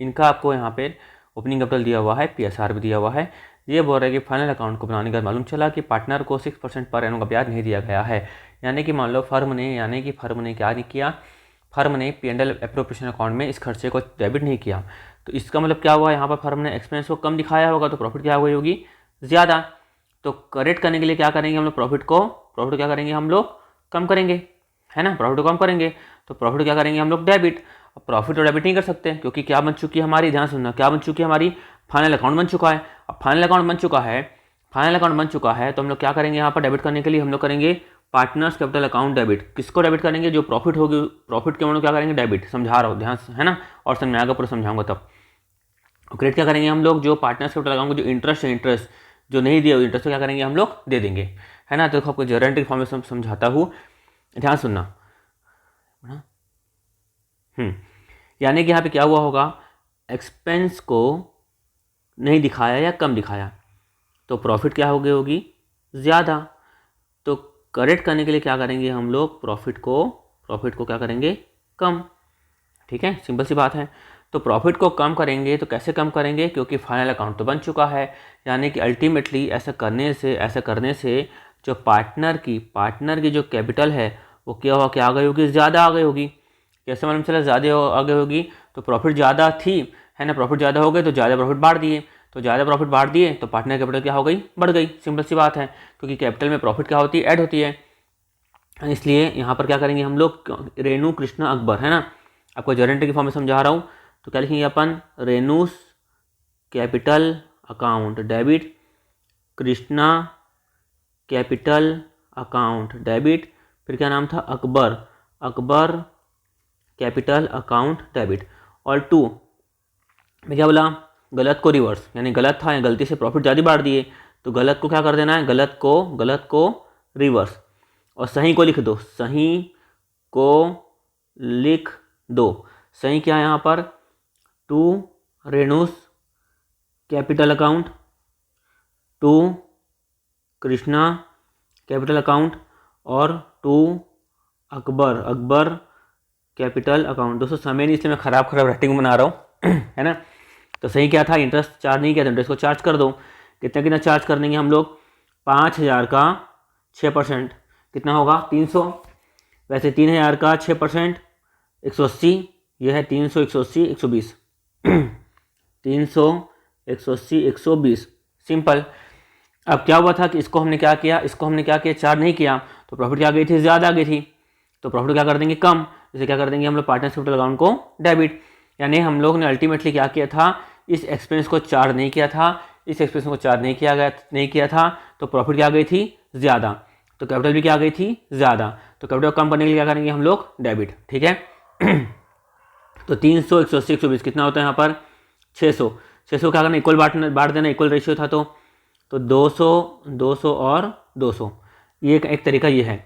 इनका आपको यहाँ पे ओपनिंग कैपिटल दिया हुआ है, पीएसआर भी दिया हुआ है। ये बोल रहा है कि फाइनल अकाउंट को बनाने के बाद मालूम चला कि पार्टनर को 6% पर एनम का ब्याज नहीं दिया गया है। यानी कि मान लो फर्म ने क्या नहीं किया, फर्म ने P&L एप्रोप्रिएशन अकाउंट में इस खर्चे को डेबिट नहीं किया। तो इसका मतलब क्या हुआ, यहाँ पर फर्म ने एक्सपेंस को कम दिखाया होगा, तो प्रॉफिट क्या हुई होगी ज़्यादा। तो करेक्ट करने के लिए क्या करेंगे हम लोग, प्रॉफिट क्या करेंगे हम लोग कम करेंगे, है ना, प्रॉफिट को कम करेंगे। तो प्रॉफिट क्या करेंगे हम लोग डेबिट, अब प्रॉफिट और डेबिट नहीं कर सकते क्योंकि क्या बन चुकी है हमारी, ध्यान सुनना, क्या बन चुकी है हमारी, फाइनल अकाउंट बन चुका है। अब फाइनल अकाउंट बन चुका है तो हम लोग क्या करेंगे यहाँ पर डेबिट करने के लिए, हम लोग करेंगे पार्टनर्स कैपिटल अकाउंट डेबिट। किसको डेबिट करेंगे, जो प्रॉफिट होगी, प्रॉफिट के अमाउंट क्या करेंगे, डेबिट। समझा रहा हूँ, ध्यान से, है ना, और समझ में आएगा, पूरा समझाऊंगा तब। क्रेडिट क्या करेंगे हम लोग, जो पार्टनर्स कैपिटल अकाउंट जो इंटरेस्ट है, इंटरेस्ट जो नहीं दिया इंटरेस्ट क्या करेंगे हम लोग, दे देंगे, है ना। तो देखो आपको जर्नल एंट्री फॉर्मेशन समझाता हूँ, ध्यान सुनना। यानी कि यहाँ पे क्या हुआ होगा, एक्सपेंस को नहीं दिखाया या कम दिखाया तो प्रॉफिट क्या हो गई होगी, ज़्यादा। तो करेक्ट करने के लिए क्या करेंगे हम लोग, प्रॉफिट को क्या करेंगे, कम। ठीक है, सिंपल सी बात है। तो प्रॉफिट को कम करेंगे तो कैसे कम करेंगे, क्योंकि फाइनल अकाउंट तो बन चुका है। यानी कि अल्टीमेटली ऐसा करने से जो पार्टनर की जो कैपिटल है वो क्या आ गई होगी, ज़्यादा आ गई होगी। कैसे मालूम चला, ज़्यादा आ गई होगी, तो प्रॉफिट ज़्यादा थी, है ना, प्रॉफिट ज़्यादा हो गए तो ज़्यादा प्रॉफिट बांट दिए, तो पार्टनर कैपिटल क्या हो गई, बढ़ गई। सिंपल सी बात है, क्योंकि कैपिटल में प्रॉफिट क्या होती है, ऐड होती है। इसलिए यहाँ पर क्या करेंगे हम लोग, रेनू कृष्णा अकबर, है ना, आपको जर्नल की फॉर्म में समझा रहा हूँ। तो क्या लिखेंगे अपन, Renu's capital account debit, Krishna capital account debit, फिर क्या नाम था, अकबर कैपिटल अकाउंट डेबिट। और 2 मैं क्या बोला, गलत को रिवर्स, यानी गलत था या गलती से प्रॉफिट ज़्यादा बांट दिए तो गलत को क्या कर देना है, गलत को रिवर्स, और सही को लिख दो, सही क्या है यहाँ पर, 2 Renu's capital account, 2 Krishna capital account, और 2 अकबर कैपिटल अकाउंट। दोस्तों समय नहीं, इसलिए मैं खराब राइटिंग बना रहा हूँ है ना। तो सही क्या था, इंटरेस्ट चार्ज नहीं किया था, इंटरेस्ट को चार्ज कर दो। कितना चार्ज कर देंगे हम लोग, 5,000 का 6%, कितना होगा, 300। वैसे 3,000 का 6% 180, यह है 300, 180, 120 300, 180, 120, सिंपल। अब क्या हुआ था कि इसको हमने क्या किया, चार्ज नहीं किया तो प्रॉफिट क्या गई थी, ज़्यादा आ गई थी, तो प्रॉफिट क्या कर देंगे, कम। जैसे क्या कर देंगे हम लोग, पार्टनर्स कैपिटल अकाउंट को डेबिट। यानी हम लोग ने अल्टीमेटली क्या किया था, इस एक्सपेंस को चार्ज नहीं किया था, नहीं किया था तो प्रॉफिट क्या गई थी, ज़्यादा, तो कैपिटल भी क्या गई थी, ज़्यादा। तो कैपिटल कम करने के लिए क्या करेंगे हम लोग, डेबिट। ठीक है तो 300, 180, 120 कितना होता है यहाँ पर, 600 क्या करना, इक्वल बांट देना, इक्वल रेशियो था तो 200 और 200, ये एक तरीका ये है।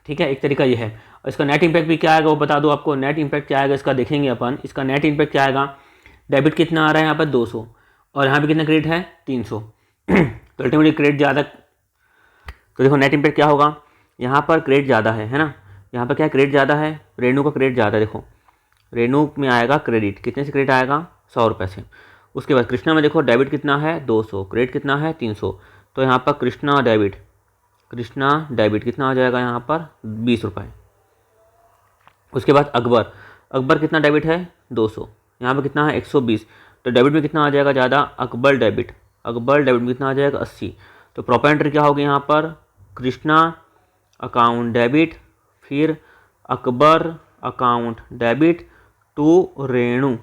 ठीक है, एक तरीका ये है। और इसका नेट इम्पैक्ट भी क्या आएगा वो बता दो आपको, नेट इम्पैक्ट क्या आएगा इसका, देखेंगे अपन। इसका नेट इम्पैक्ट क्या आएगा, डेबिट कितना आ रहा है यहाँ पर 200 और यहाँ पे कितना क्रेडिट है 300 तो अल्टीमेटली क्रेडिट ज़्यादा, तो देखो नेट इम्पैक्ट क्या होगा, यहाँ पर क्रेडिट ज़्यादा है ना, यहाँ पर क्या क्रेडिट ज़्यादा है, रेनू का क्रेडिट ज़्यादा है। देखो रेनू में आएगा क्रेडिट, कितने से क्रेडिट आएगा, 100 रुपये से। उसके बाद कृष्णा में देखो डेबिट कितना है 200, क्रेडिट कितना है 300, तो यहाँ पर कृष्णा डेबिट कितना आ जाएगा यहाँ पर 20 रुपये। उसके बाद अकबर कितना डेबिट है 200, यहाँ पर कितना है 120, तो डेबिट में कितना आ जाएगा ज़्यादा, अकबर डेबिट में कितना आ जाएगा 80। तो प्रॉपर एंट्री क्या होगी यहाँ पर, कृष्णा अकाउंट डेबिट, फिर Akbar account debit to Renu,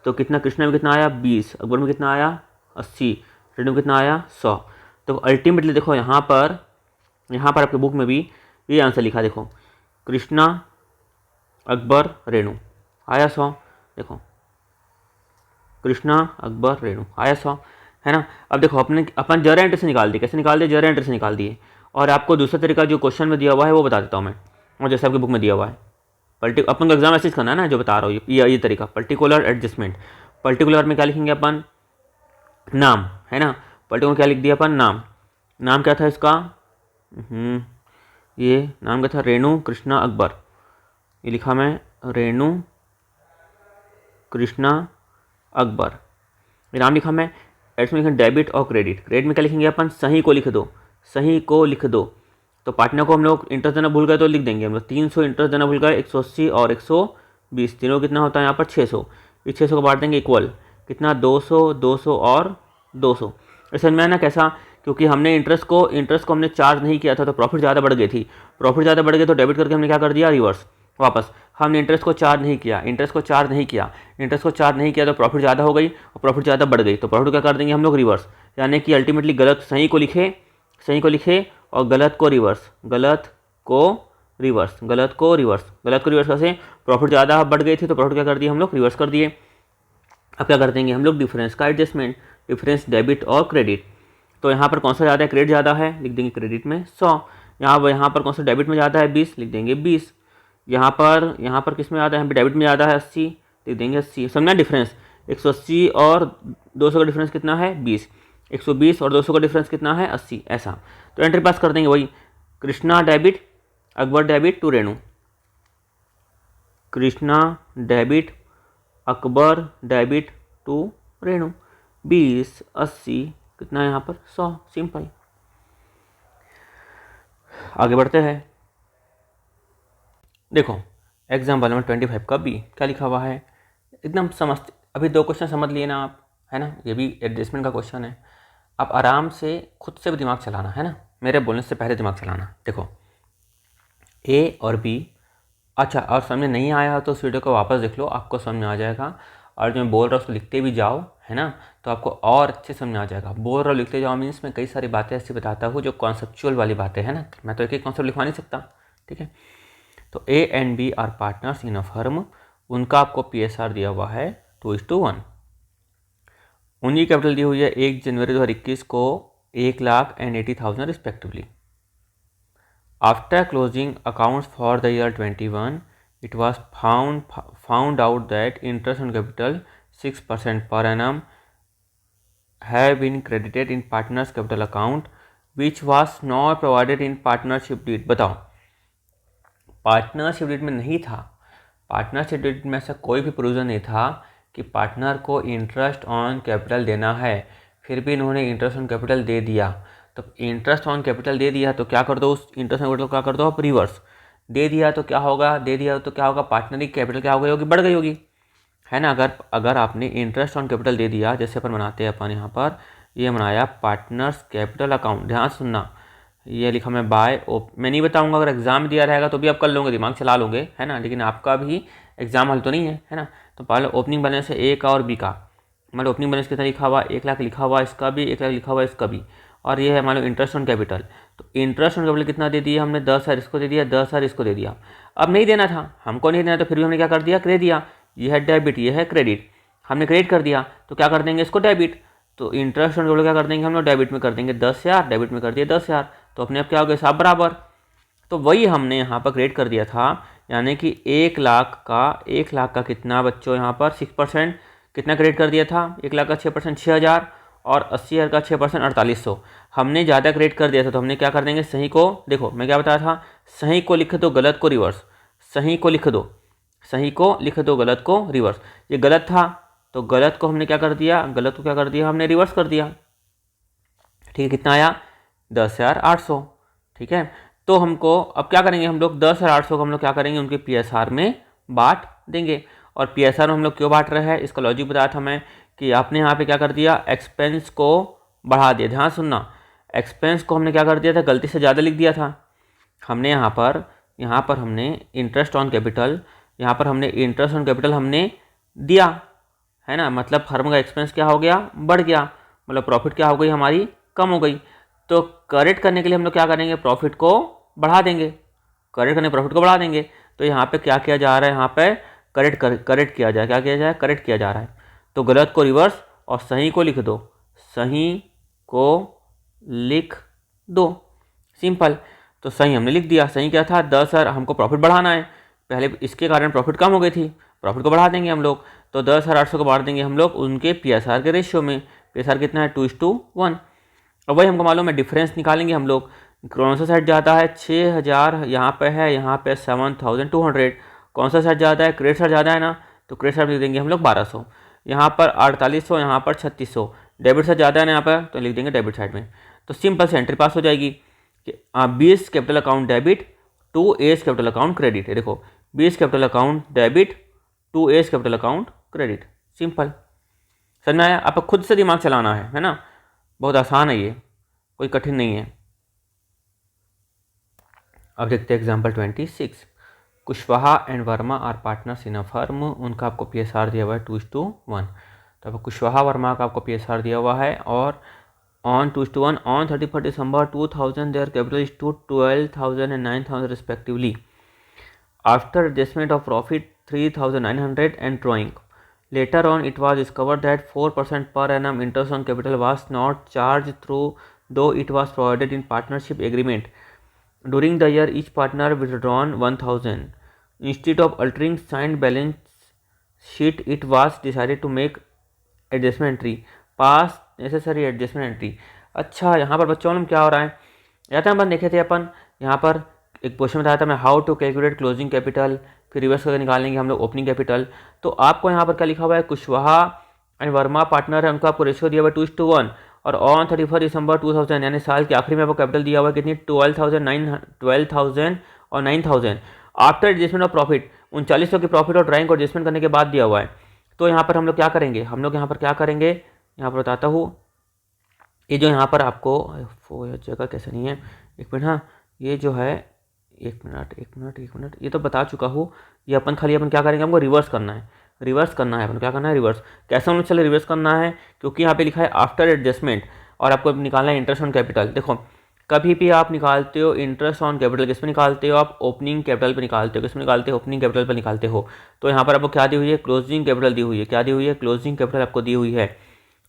तो कितना, कृष्णा में कितना आया 20, अकबर में कितना आया 80, रेणु में कितना आया 100। तो अल्टीमेटली देखो यहाँ पर आपके बुक में भी ये आंसर लिखा, देखो कृष्णा अकबर रेणु आया 100, देखो कृष्णा अकबर रेणु आया 100, है ना। अब देखो अपन जरा एंट्री से निकाल दिए, कैसे निकाल दिए, जरा एंट्री से निकाल दिए। और आपको दूसरा तरीका जो क्वेश्चन में दिया हुआ है वो बता देता हूँ मैं, और जैसे आपकी बुक में दिया हुआ है, अपन को एग्जाम ऐसे करना है ना, जो बता रहा हूँ ये तरीका, पर्टिकुलर एडजस्टमेट। पर्टिकुलर में क्या लिखेंगे अपन, नाम, है ना, पर्टिकुलर क्या लिख दिया अपन, नाम क्या था इसका, ये नाम क्या था, रेणु कृष्णा अकबर, ये लिखा मैं रेणु कृष्णा अकबर, ये नाम लिखा मैं। एड्स में लिखें डेबिट और क्रेडिट में क्या लिखेंगे अपन, सही को लिख दो। तो पार्टनर को हम लोग इंटरेस्ट देना भूल गए तो लिख देंगे हम लोग 300, इंटरेस्ट देना भूल गए 180 और 120, तीनों कितना होता है यहाँ पर 600, इस 600 को बांट देंगे इक्वल, कितना 200 और 200। समझ में ना कैसा, क्योंकि हमने इंटरेस्ट को हमने चार्ज नहीं किया था तो प्रॉफिट ज़्यादा बढ़ गई थी, तो डेबिट करके हमने क्या कर दिया रिवर्स, वापस हमने इंटरेस्ट को चार्ज नहीं किया, इंटरेस्ट को चार्ज नहीं किया तो प्रॉफिट ज़्यादा हो गई और प्रॉफिट ज़्यादा बढ़ गई, तो प्रॉफिट क्या कर देंगे हम लोग रिवर्स, यानी कि अल्टीमेटली गलत सही को लिखे और गलत को रिवर्स कैसे, प्रॉफिट ज़्यादा बढ़ गई थी तो प्रॉफिट क्या कर दिए हम लोग रिवर्स कर दिए। अब क्या कर देंगे हम लोग डिफरेंस का एडजस्टमेंट, डिफरेंस डेबिट और क्रेडिट। तो यहाँ पर कौन सा ज़्यादा है, क्रेडिट ज़्यादा है, लिख देंगे क्रेडिट में 100। यहाँ पर कौन सा डेबिट में ज़्यादा है 20, लिख देंगे 20। यहाँ पर किस में ज़्यादा है, डेबिट में ज़्यादा है 80, लिख देंगे 80। समझना डिफरेंस 180 और 200 का डिफरेंस कितना है 20, 120 और 200 का डिफरेंस कितना है 80, ऐसा। तो एंट्री पास कर देंगे वही, Krishna debit Akbar debit to Renu, Krishna debit Akbar debit to Renu, 20 80 कितना है यहाँ पर 100, सिंपल। आगे बढ़ते हैं, देखो एग्जाम्पल नंबर 25 का बी क्या लिखा हुआ है, एकदम समझ, अभी 2 क्वेश्चन समझ लिए ना आप, है ना, ये भी एडजस्टमेंट का क्वेश्चन है। आप आराम से खुद से भी दिमाग चलाना, है ना, मेरे बोलने से पहले दिमाग चलाना। देखो ए और बी, अच्छा और समझ नहीं आया तो उस वीडियो को वापस देख लो, आपको समझ में आ जाएगा। और जो मैं बोल रहा हूँ उसको लिखते भी जाओ, है ना, तो आपको और अच्छे समझ में आ जाएगा। बोल रहा हूँ लिखते जाओ मीन्स मैं कई सारी बातें ऐसी बताता हूँ जो कॉन्सेप्चुअल वाली बातें हैं ना, मैं तो एक कॉन्सेप्ट लिखवा नहीं सकता, ठीक है। तो A and B are partners in a firm, उनका आपको PSR दिया हुआ है 2:1। उनकी कैपिटल दी हुई है 1 जनवरी 2021 को 1,80,000 respectively. After closing accounts for the year 21, it was found out that interest on capital 6% per annum have been credited in partners capital account, which was not provided in partnership deed। बताओ partnership deed में नहीं था, partnership deed में ऐसा कोई भी provision नहीं था कि पार्टनर को इंटरेस्ट ऑन कैपिटल देना है, फिर भी इन्होंने इंटरेस्ट ऑन कैपिटल दे दिया। तो इंटरेस्ट ऑन कैपिटल दे दिया तो क्या कर दो, उस इंटरेस्ट ऑन कैपिटल क्या कर दो आप रिवर्स, दे दिया तो क्या होगा, पार्टनर की कैपिटल क्या हो गई होगी, बढ़ गई होगी, है ना। अगर आपने इंटरेस्ट ऑन कैपिटल दे दिया, जैसे अपन बनाते हैं, अपन यहाँ पर ये बनाया पार्टनर्स कैपिटल अकाउंट, ध्यान सुनना, ये लिखा मैं मैं नहीं बताऊंगा, अगर एग्जाम में दिया रहेगा तो भी आप कर लोगे, दिमाग चला लोगे, है ना, लेकिन आपका भी एग्जाम हल तो नहीं है ना। तो पहले ओपनिंग बैलेंस है ए का और बी का, मतलब ओपनिंग बैलेंस कितना लिखा हुआ 1 लाख लिखा हुआ, इसका भी 1 लाख लिखा हुआ, इसका भी, और ये है मान लो इंटरेस्ट ऑन कैपिटल। तो इंटरेस्ट ऑन कैपिटल कितना दे दिया हमने, 10,000 इसको दे दिया, 10,000 इसको दे दिया। अब नहीं देना था, हमको नहीं देना, तो फिर भी हमने क्या कर दिया, क्रेडिट दिया, ये है डेबिट, ये है क्रेडिट, हमने क्रेडिट कर दिया, तो क्या कर देंगे इसको डेबिट। तो इंटरेस्ट ऑन कैपिटल क्या कर देंगे हम लोग, डेबिट में कर देंगे 10,000, डेबिट में कर दिया 10,000, तो अपने आप क्या हो गया सब बराबर। तो वही हमने यहाँ पर क्रेडिट कर दिया था, यानी कि 1 लाख का कितना बच्चों यहाँ पर 6% कितना क्रेडिट कर दिया था, 1 लाख का 6% 6,000 और 80,000 का 6% 4,800। हमने ज़्यादा क्रेडिट कर दिया था, तो हमने क्या कर देंगे, सही को, देखो मैं क्या बताया था, सही को लिख दो गलत को रिवर्स, सही को लिख दो गलत को रिवर्स। ये गलत था तो गलत को हमने क्या कर दिया, हमने रिवर्स कर दिया, ठीक है। कितना आया 10,800, ठीक है। तो हमको अब क्या करेंगे हम लोग, 10,800 को हम लोग क्या करेंगे, उनके PSR में बांट देंगे। और PSR में हम लोग क्यों बांट रहे हैं, इसका लॉजिक बताया था मैं कि आपने यहाँ पे क्या कर दिया, एक्सपेंस को बढ़ा दिया, ध्यान सुनना, एक्सपेंस को हमने क्या कर दिया था, गलती से ज़्यादा लिख दिया था। हमने यहाँ पर हमने इंटरेस्ट ऑन कैपिटल, हमने दिया, है ना, मतलब फर्म का एक्सपेंस क्या हो गया, बढ़ गया, मतलब प्रॉफिट क्या हो गई हमारी, कम हो गई। तो करेक्ट करने के लिए हम लोग क्या करेंगे, प्रॉफिट को बढ़ा देंगे, तो यहाँ पे क्या किया जा रहा है, यहाँ पे करेक्ट किया जाए, करेक्ट किया जा रहा है। तो गलत को रिवर्स और सही को लिख दो, सिंपल। तो सही हमने लिख दिया, सही क्या था 10,000, हमको प्रॉफिट बढ़ाना है, पहले इसके कारण प्रॉफिट कम हो गई थी, प्रॉफिट को बढ़ा देंगे हम लोग। तो 10,800 को बढ़ा देंगे हम लोग उनके PSR के रेशियो में, PSR कितना है 2:1। अब वही हमको मालूम है, डिफरेंस निकालेंगे हम लोग, कौन सा साइड ज़्यादा है 6,000 यहाँ पे है, यहाँ पे 7,200, कौन सा साइड ज़्यादा है, क्रेडिट साइड ज़्यादा है ना, तो क्रेडिट साइड लिख देंगे हम लोग 1,200, यहाँ पर 4,800, यहाँ पर 3,600, डेबिट साइड ज़्यादा है ना यहाँ पर, तो लिख देंगे डेबिट साइड में। तो सिंपल से एंट्री पास हो जाएगी कि BS capital account debit to AS capital account credit, देखो BS capital account debit to AS capital account credit, simple. समझ में आया, आपको खुद से दिमाग चलाना है ना, बहुत आसान है ये, कोई कठिन नहीं है। अब देखते हैं example 26, Kushwaha and Verma are partners in a firm, उनका आपको PSR दिया हुआ है 2:1। तो आपको कुशवाहा वर्मा का आपको PSR दिया हुआ है और on 2:1 on 31st December 2000 their capital stood 12,000 and 9,000 respectively. After adjustment of profit 3,900 and drawing. Later on it was discovered that 4% per annum interest on capital was not charged through, though it was provided in partnership agreement. During the year each partner withdrawn 1,000. Instead of altering signed balance sheet it was decided to make adjustment entry. Pass necessary adjustment entry. अच्छा, यहाँ पर बच्चों में क्या हो रहा है, या तो अपन देखे थे अपन यहाँ पर एक क्वेश्चन बताया था मैं, how to calculate closing capital, फिर रिवर्स करके निकालेंगे हम लोग ओपनिंग कैपिटल। तो आपको यहाँ पर क्या लिखा हुआ है, कुशवाहा एंड वर्मा पार्टनर है, उनका आपको रेशियो दिया हुआ है 2:1 और ऑन 31 दिसंबर 2000 यानी साल के आखिरी में आपको कैपिटल दिया हुआ है कितनी, 12,000 और 9,000। आफ्टर एडजस्टमेंट ऑफ प्रॉफिट 3900 की प्रॉफिट और ड्राइंग को एडजस्टमेंट करने के बाद दिया हुआ है। तो यहाँ पर हम लोग क्या करेंगे, हम लोग यहाँ पर क्या करेंगे, यहाँ पर बताता हूँ। ये जो यहाँ पर आपको जगह कैसे नहीं है, एक मिनट, हाँ ये जो है एक मिनट ये तो बता चुका हूँ। ये अपन खाली अपन क्या करेंगे, हमको रिवर्स करना है, अपन क्या करना है, रिवर्स। कैसे हम चले रिवर्स करना है, क्योंकि यहाँ पे लिखा है आफ्टर एडजस्टमेंट और आपको निकालना है इंटरेस्ट ऑन कैपिटल। देखो कभी भी आप निकालते हो इंटरेस्ट ऑन कैपिटल किस पे निकालते हो, आप ओपनिंग कैपिटल पे निकालते हो, किस में निकालते हो, ओपनिंग कैपिटल पे निकालते हो। तो यहाँ पर आपको क्या दी हुई है, क्लोजिंग कैपिटल दी हुई है, क्या दी हुई है, क्लोजिंग कैपिटल आपको दी हुई है।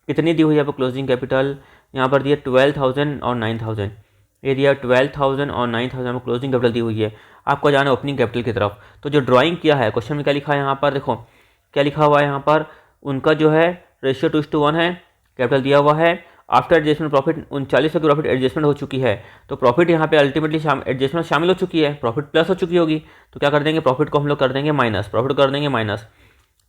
कितनी दी हुई है आपको क्लोजिंग कैपिटल, यहाँ पर दिया 12,000 और 9,000, ये दिया 12,000 और 9,000 आपको क्लोजिंग कैपिटल दी हुई है। आपको जाना है ओपनिंग कैपिटल की तरफ। तो जो ड्राइंग किया है क्वेश्चन में क्या लिखा है, यहाँ पर देखो क्या लिखा हुआ है, यहाँ पर उनका जो है रेशियो 2:1 है, कैपिटल दिया हुआ है। आफ्टर एडजस्टमेंट प्रॉफिट 3900 की प्रॉफिट एडजस्टमेंट हो चुकी है, तो प्रॉफिट यहाँ पे अल्टीमेटली एडजस्टमेंट शामिल हो चुकी है, प्रॉफिट प्लस हो चुकी होगी। तो क्या कर देंगे, प्रॉफिट को हम लोग कर देंगे माइनस, प्रॉफिट कर देंगे माइनस।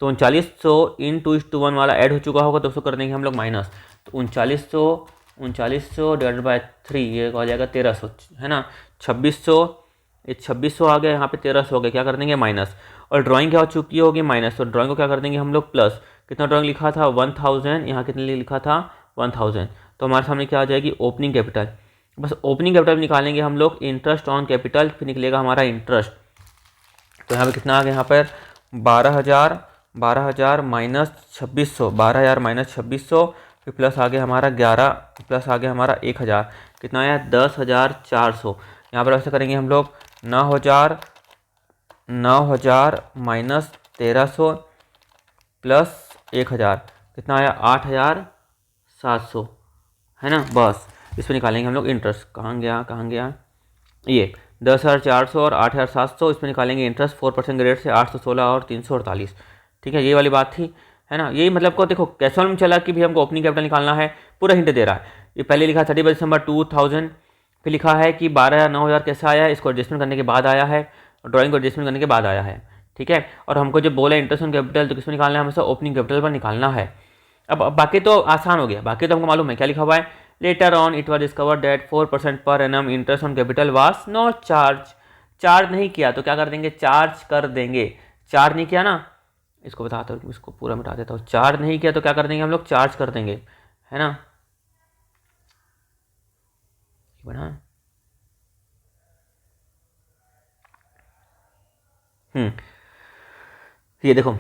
तो 3900 इन 2:1 वाला ऐड हो चुका होगा तो उसको कर देंगे हम लोग माइनस। तो 3900 डिवाइडेड बाय 3 ये हो जाएगा 1300 है ना, 2600, ये 2600 आ गया, यहाँ पे 1300 हो गया, क्या कर देंगे माइनस। और ड्राइंग क्या हो चुकी होगी, माइनस। तो ड्राइंग को क्या कर देंगे हम लोग प्लस। कितना ड्राइंग लिखा था 1000, यहाँ कितने लिखा था 1000। तो हमारे सामने क्या आ जाएगी, ओपनिंग कैपिटल। बस ओपनिंग कैपिटल निकालेंगे हम लोग, इंटरेस्ट ऑन कैपिटल, फिर निकलेगा हमारा इंटरेस्ट। तो यहाँ पे कितना आ गया, यहाँ पर 12,000 माइनस 2600, 12,000 माइनस 2600, फिर प्लस आ गया हमारा 11, प्लस आ गया हमारा 1000, कितना आया 10,400। यहाँ पर ऐसे करेंगे हम लोग 9,000 माइनस 1300 प्लस 1000, कितना आया 8,700 है ना। बस इस पर निकालेंगे हम लोग इंटरेस्ट। कहाँ गया ये 10,400 और 8,700, इसमें निकालेंगे इंटरेस्ट 4% के रेट से 816 और 348। ठीक है, ये वाली बात थी है ना। यही मतलब को देखो कैसे में चला कि भी हमको ओपनिंग कैपिटल निकालना है, पूरा हिंट दे रहा है। ये पहले लिखा 31 दिसंबर 2000, फिर लिखा है कि 12,9,000 कैसे आया है, इसको एडजस्टमेंट करने के बाद आया है, ड्राइंग को एडजस्टमेंट करने के बाद आया है। ठीक है, और हमको जो बोला इंटरेस्ट ऑन कैपिटल तो किसमें निकालना है, हमेशा ओपनिंग कैपिटल पर निकालना है। अब बाकी तो आसान हो गया, बाकी तो हमको मालूम है क्या लिखा हुआ है। Letter on it was discovered that 4% per annum interest on capital was not charge नहीं किया तो क्या कर देंगे, चार्ज कर देंगे। चार्ज नहीं किया ना, इसको बताता हूँ, इसको पूरा मिटा देता हूँ। चार्ज नहीं किया तो क्या कर देंगे हम लोग, चार्ज कर देंगे है ना। बना ये देखो,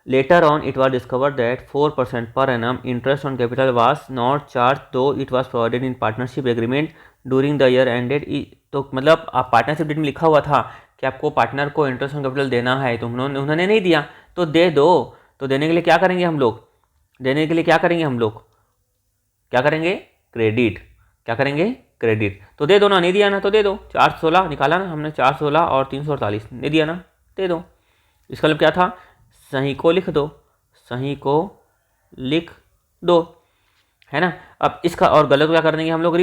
later on it was discovered that 4% per annum interest on capital was not charge though it was provided in partnership agreement during the year ended. तो मतलब आप पार्टनरशिप डेट में लिखा हुआ था कि आपको पार्टनर को इंटरेस्ट ऑन कैपिटल देना है, तो उन्होंने नहीं दिया तो दे दो। तो देने के लिए क्या करेंगे हम लोग, क्या करेंगे क्रेडिट, क्या करेंगे क्रेडिट। तो दे दो ना, नहीं दिया ना तो दे दो। 416 निकाला ना हमने, 416 और 348 नहीं दिया ना, दे दो। इसका मतलब क्या था, सही को लिख दो है ना। अब इसका और गलत क्या कर देंगे हम लोग,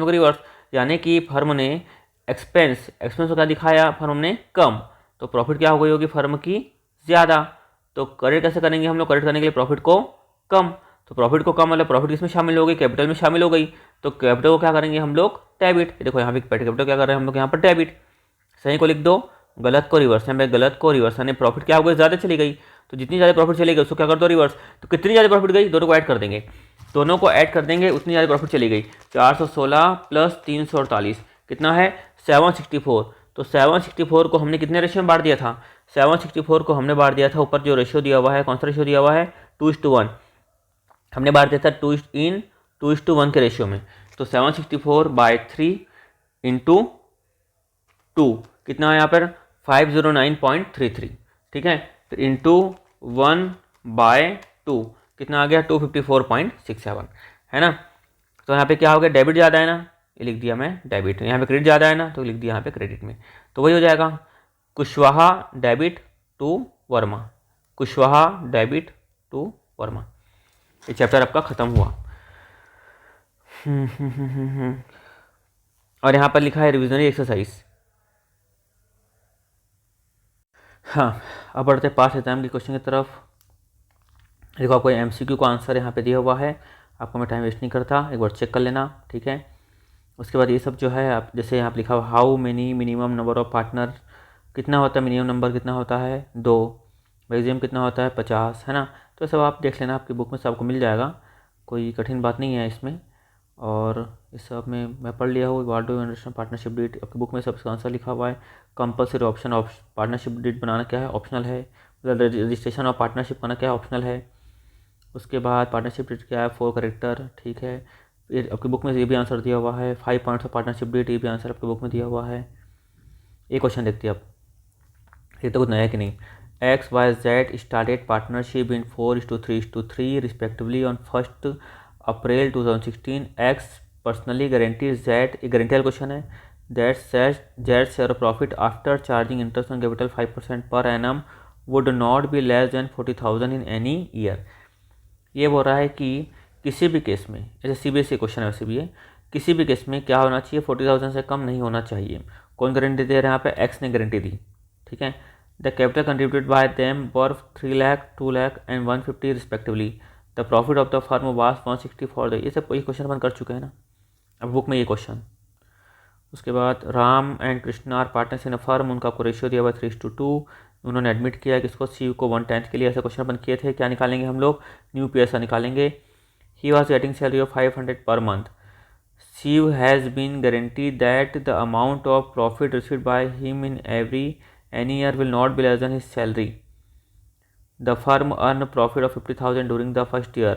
रिवर्स। यानी कि फर्म ने एक्सपेंस को क्या दिखाया, फर्म ने कम, तो प्रॉफिट क्या हो गई होगी फर्म की ज़्यादा। तो क्रेडिट कैसे करेंगे हम लोग, क्रेडिट करने के लिए प्रॉफिट को कम, तो प्रॉफिट को कम मतलब प्रॉफिट किसमें शामिल हो गई, कैपिटल में शामिल हो गई। तो कैपिटल को क्या करेंगे हम लोग, डेबिट। देखो यहाँ पे कैपिटल क्या कर रहे हैं हम लोग, यहाँ पर डेबिट। सही को लिख दो, गलत को रिवर्स, यहाँ पे गलत को रिवर्स, यानी प्रॉफिट क्या हो गई, ज़्यादा चली गई। तो जितनी ज़्यादा प्रॉफिट चली गई उसको क्या कर दो रिवर्स। तो कितनी ज़्यादा प्रॉफिट गई, दोनों को ऐड कर देंगे, उतनी ज़्यादा प्रॉफिट चली गई। 416 प्लस 348 कितना है 764, तो 764 को हमने कितने रेशियो में बांट दिया था? 764 को हमने बांट दिया था, ऊपर जो रेशियो दिया हुआ है, कौन सा रेशियो दिया हुआ है? 2:1 हमने बांट दिया था 2:1 के रेशियो में। तो 764/3 इंटू 2 कितना है यहाँ पर? 509.33, ठीक है। फिर इंटू 1/2 कितना आ गया? 254.67, है ना। तो यहाँ पे क्या हो गया? डेबिट ज़्यादा है ना, ये लिख दिया मैं डेबिट। यहाँ पे क्रेडिट ज़्यादा है ना, तो लिख दिया यहाँ पे क्रेडिट में। तो वही हो जाएगा, Kushwaha debit to Verma, Kushwaha debit to Verma. ये चैप्टर आपका ख़त्म हुआ। और यहाँ पर लिखा है रिविजनरी एक्सरसाइज। हाँ, अब बढ़ते पास एग्जाम के क्वेश्चन की तरफ। देखो आपको MCQ का आंसर यहाँ पे दिया हुआ है, आपको मैं टाइम वेस्ट नहीं करता, एक बार चेक कर लेना, ठीक है। उसके बाद ये सब जो है, आप जैसे यहाँ पे लिखा हुआ how many minimum number of partner, कितना होता है मिनिमम नंबर, कितना होता है? 2। मैक्सिमम कितना होता है? 50, है ना। तो सब आप देख लेना, आपकी बुक में सबको मिल जाएगा, कोई कठिन बात नहीं है इसमें। और इस सब में मैं पढ़ लिया हूँ। What do you understand partnership deed, आपकी बुक में सबका आंसर लिखा हुआ है। Compulsory option of partnership deed बनाना क्या है? ऑप्शनल है। रजिस्ट्रेशन ऑफ पार्टनरशिप करना क्या है? ऑप्शनल है। उसके बाद पार्टनरशिप डीड क्या है? 4 करेक्टर, ठीक है। फिर आपकी बुक में ये भी आंसर दिया हुआ है। 5 पॉइंट्स ऑफ पार्टनरशिप डीड, ये भी आंसर आपकी बुक में दिया हुआ है। एक क्वेश्चन देखते हैं अब, ये तो कुछ नया कि नहीं। XYZ started partnership in 4:3:3 respectively on 1st April 2016. X personally guarantees Z, ये गारंटी वाला क्वेश्चन है, that Z's share of profit after charging interest on capital 5% per annum would not be less than 40,000 in any year. ये बोल रहा है कि किसी भी केस में, ऐसे CBSE क्वेश्चन है वैसे भी है, किसी भी केस में क्या होना चाहिए? 40,000 से कम नहीं होना चाहिए। कौन गारंटी दे रहा है यहाँ पे? X ने गारंटी दी, ठीक है। The capital contributed by them were 3 lakh, 2 lakh and 150 respectively. The profit of the firm was 160 for the, ये सब ये क्वेश्चन अपन कर चुके हैं ना, अब बुक में ये क्वेश्चन। उसके बाद Ram and Krishna are partners in a firm, उनका आपको रेशियो दिया हुआ 3:2। उन्होंने एडमिट किया कि इसको सी को 1/10 के लिए, ऐसा क्वेश्चन अपन किए थे। क्या निकालेंगे हम लोग? न्यू PSR निकालेंगे। He was getting salary of 500 per month. Shiv has been guaranteed that the amount of profit received by him in any year will not be less than his salary. The firm earned a profit of 50,000 during the first year.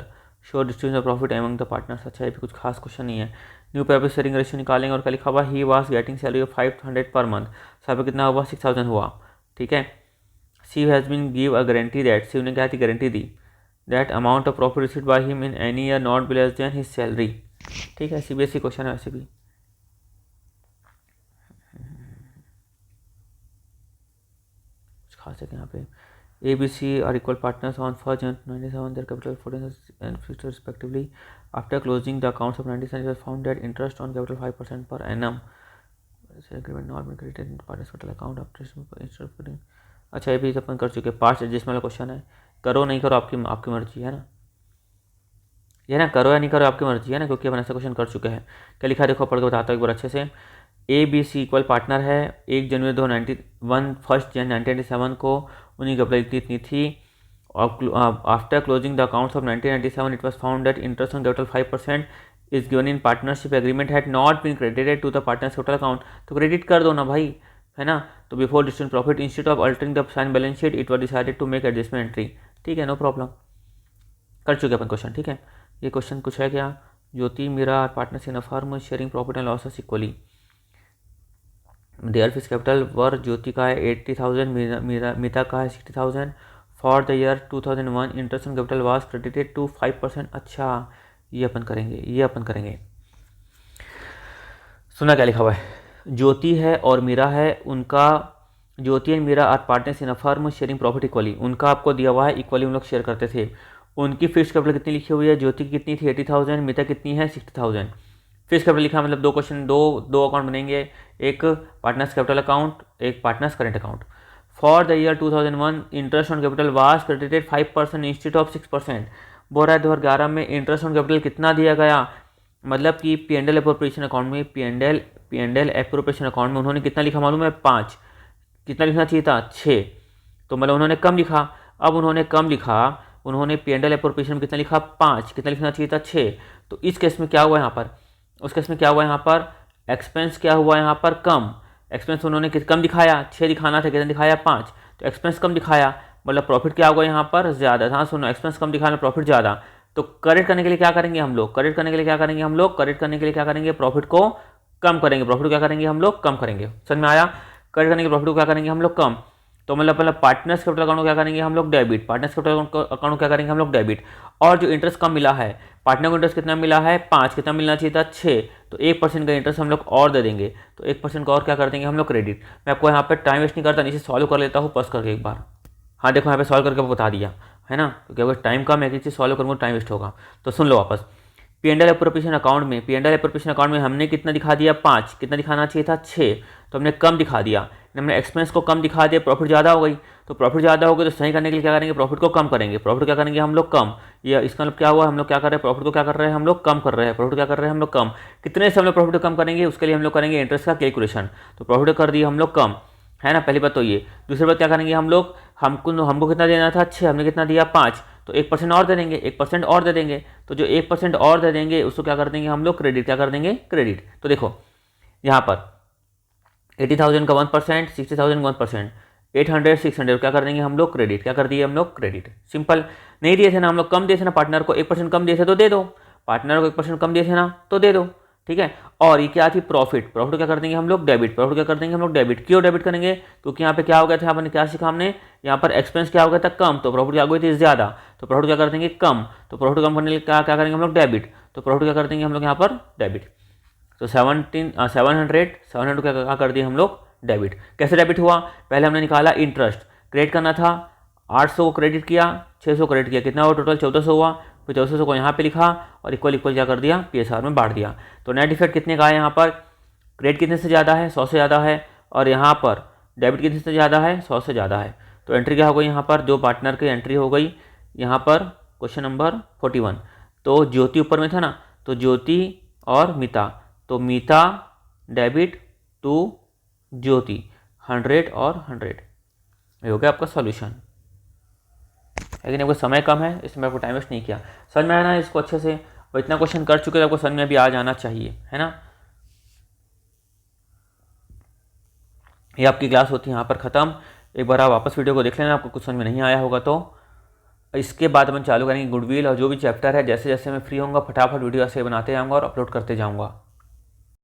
Show distribution of profit among the partners. अच्छा, ये भी कुछ खास question नहीं है। New profit sharing ratio निकालेंगे और क्या लिखा हुआ? He was getting salary of 500 per month, साहब कितना हुआ? 6,000 हुआ, ठीक है। Shiv has been give a guarantee that, Shiv ने क्या थी? गारंटी दी, that amount of profit received by him in any year not be less than his salary, ठीक है। CBSE क्वेश्चन है वैसे भी। कुछ खास है यहाँ पे। ABC are equal partners on 1st June 1997. Their capital 14 and 50 respectively. After closing the accounts of 1997, it was found that interest on capital 5% per annum. Agreement not been credited in partners capital account after instead of putting. अच्छा, ये भी अपन कर चुके। Parts adjustment वाला question है, करो नहीं करो आपकी मर्जी है ना, ये ना, करो या नहीं करो आपकी मर्जी है ना, क्योंकि अपन ऐसा क्वेश्चन कर चुके हैं। क्या लिखा है देखो, पढ़ के बताता हूँ एक बार अच्छे से। ABC इक्वल पार्टनर है। 1 जनवरी 2091 1 जनवरी 1997 को उन्हीं की इतनी थी। आफ्टर क्लोजिंग द अकाउंट्स ऑफ 1997 it was found that interest on capital 5% is given in partnership agreement had not been credited to the partners capital account. तो क्रेडिट कर दो ना भाई, है ना। तो before distribution profit instead of altering the sign balance sheet it was decided to make adjustment entry, ठीक है, नो प्रॉब्लम। कर चुके अपन क्वेश्चन, ठीक है। ये क्वेश्चन कुछ है क्या? Jyoti Meera partners in a firm sharing profit and losses equally. Their fix capital were Jyoti का है 80,000, मीता का है 60,000। For the year 2001 interest on capital was credited to 5%। अच्छा, ये अपन करेंगे। सुना क्या लिखा हुआ है? ज्योति है और मीरा है, उनका, Jyoti and Meera are partners in a firm sharing profit equally. उनका आपको दिया हुआ है इक्वली, उन लोग शेयर करते थे। उनकी फिक्स कैपिटल कितनी लिखी हुई है? ज्योति की कितनी थी? 80,000। मीता कितनी है? 60,000। फिक्स कैपिटल लिखा, मतलब दो क्वेश्चन, दो अकाउंट बनेंगे, एक पार्टनर्स कैपिटल अकाउंट, एक partners current account. For the year 2001 interest on capital was credited 5% instead of 6%। बोल रहा है 2011 में इंटरेस्ट ऑन कैपिटल कितना दिया गया, मतलब कि P&L एप्रोप्रिएशन अकाउंट में, P&L एप्रोप्रिएशन अकाउंट में उन्होंने कितना लिखा मालूम है? 5। कितना लिखना चाहिए था? 6। तो मतलब उन्होंने कम लिखा। अब उन्होंने कम लिखा, उन्होंने P&L एप्रोप्रिएशन में कितना लिखा? 5। कितना लिखना चाहिए था? 6। तो इस केस में क्या हुआ यहाँ पर? उस केस में क्या हुआ यहाँ पर? एक्सपेंस क्या हुआ यहाँ पर? कम। एक्सपेंस उन्होंने कम दिखाया, 6 दिखाना था, कितना दिखाया 5, तो एक्सपेंस कम दिखाया, मतलब प्रॉफिट क्या होगा यहाँ पर ज़्यादा। हाँ सुनो, एक्सपेंस कम दिखाना, प्रॉफिट ज़्यादा, तो करेक्ट करने के लिए क्या करेंगे हम लोग, करेक्ट करने के लिए क्या करेंगे हम लोग, करेक्ट करने के लिए क्या करेंगे, प्रॉफिट को कम करेंगे, प्रॉफिट को क्या करेंगे हम लोग, कम करेंगे। समझ में आया? करेक्ट करने के प्रॉफिट को क्या करेंगे हम लोग, कम। तो मतलब पार्टनर्स कैपिटल अकाउंट को क्या करेंगे हम लोग, डेबिट। पार्टनर्स कैपिटल अकाउंट को क्या करेंगे हम लोग, डेबिट। और जो इंटरेस्ट कम मिला है, पार्टनर को इंटरेस्ट कितना मिला है 5, कितना मिलना चाहिए था 6, तो 1% का इंटरेस्ट हम लोग और दे देंगे, तो 1% का और क्या कर देंगे हम लोग, क्रेडिट। मैं आपको यहाँ पे टाइम वेस्ट नहीं करता, नीचे सॉल्व कर लेता हूँ पस करके एक बार। हाँ देखो यहाँ पे सॉल्व करके बता दिया है ना, क्योंकि अगर टाइम कम है, किसी चीज़ सॉल्व करूँगा टाइम वेस्ट होगा। तो सुन लो वापस, P and L appropriation account में, P and L appropriation account में हमने कितना दिखा दिया 5, कितना दिखाना चाहिए था 6, तो हमने कम दिखा दिया, हमने एक्सपेंस को कम दिखा दिया, प्रॉफिट ज़्यादा हो गई। तो प्रॉफिट ज़्यादा हो गई तो सही करने के लिए क्या करेंगे, प्रॉफिट को कम करेंगे। प्रॉफिट क्या करेंगे हम लोग, कम। ये इसका मतलब क्या हुआ, हम लोग क्या कर रहे हैं, प्रॉफिट को क्या कर रहे हैं हम लोग, कम कर रहे हैं। प्रॉफिट क्या कर रहे हैं हम लोग, कम। कितने से हम लोग प्रॉफिट कम करेंगे, उसके लिए हम लोग करेंगे इंटरेस्ट का कैलकुलेशन। तो प्रॉफिट कर दिए हम लोग कम, है ना, पहली बात तो ये। दूसरी बात क्या करेंगे हम लोग, हमको कितना देना था 6, हमने कितना दिया 5, तो 1% और दे देंगे, 1% और दे देंगे। तो जो 1% और दे देंगे उसको क्या कर देंगे हम लोग, क्रेडिट। क्या कर देंगे, क्रेडिट। तो देखो यहाँ पर 80,000 का 1%, 60,000 का 1%, 800 600 क्या कर देंगे हम लोग, क्रेडिट। क्या कर दिए हम लोग, क्रेडिट। सिंपल। नहीं दिए थे ना हम लोग, कम दिए थे ना, पार्टनर को 1% कम दिए थे तो दे दो, पार्टनर को 1% कम दिए थे ना तो दे दो, ठीक है। और ये क्या थी, प्रॉफिट। प्रॉफिट क्या कर देंगे हम लोग, डेबिट। प्रॉफिट क्या कर देंगे हम लोग, डेबिट। क्यों डेबिट करेंगे, क्योंकि यहाँ पे क्या हो गया था, यहाँ पर क्या सीखा हमने, यहाँ पर एक्सपेंस क्या हो गया था कम, तो प्रॉफिट क्या हो गई थी ज़्यादा, तो प्रॉफिट क्या कर देंगे कम। तो प्रॉफिट कम करने के लिए क्या क्या करेंगे हम लोग, डेबिट। तो प्रॉफिट क्या कर देंगे हम लोग यहाँ पर, डेबिट। तो 700 क्या कर दिए हम लोग, डेबिट। कैसे डेबिट हुआ, पहले हमने निकाला इंटरेस्ट, क्रेडिट करना था, 800 को क्रेडिट किया, 600 क्रेडिट किया, कितना हुआ टोटल 1400 हुआ। फिर 1400 को यहाँ पे लिखा और इक्वल इक्वल क्या कर दिया, PSR में बांट दिया। तो नेट इफेक्ट कितने का है, यहाँ पर क्रेडिट कितने से ज़्यादा है, 100 से ज़्यादा है, और यहाँ पर डेबिट कितने से ज़्यादा है, 100 से ज़्यादा है। तो एंट्री क्या हो गई यहाँ पर, जो पार्टनर की एंट्री हो गई यहाँ पर क्वेश्चन नंबर 41। तो ज्योति ऊपर में था ना, तो ज्योति और मीता, तो मीता डेबिट टू ज्योति 100 और 100, ये हो गया आपका सॉल्यूशन। लेकिन आपको समय कम है इसमें आपको टाइम वेस्ट नहीं किया। समझ में आया ना इसको अच्छे से, और इतना क्वेश्चन कर चुके तो आपको समझ में भी आ जाना चाहिए, है ना। ये आपकी क्लास होती है यहाँ पर ख़त्म। एक बार आप वापस वीडियो को देख लेना, आपको कुछ समझ में नहीं आया होगा तो। इसके बाद अपन चालू करेंगे गुडविल, और जो भी चैप्टर है जैसे जैसे मैं फ्री होऊंगा फटाफट वीडियो ऐसे बनाते जाऊँगा और अपलोड करते जाऊँगा।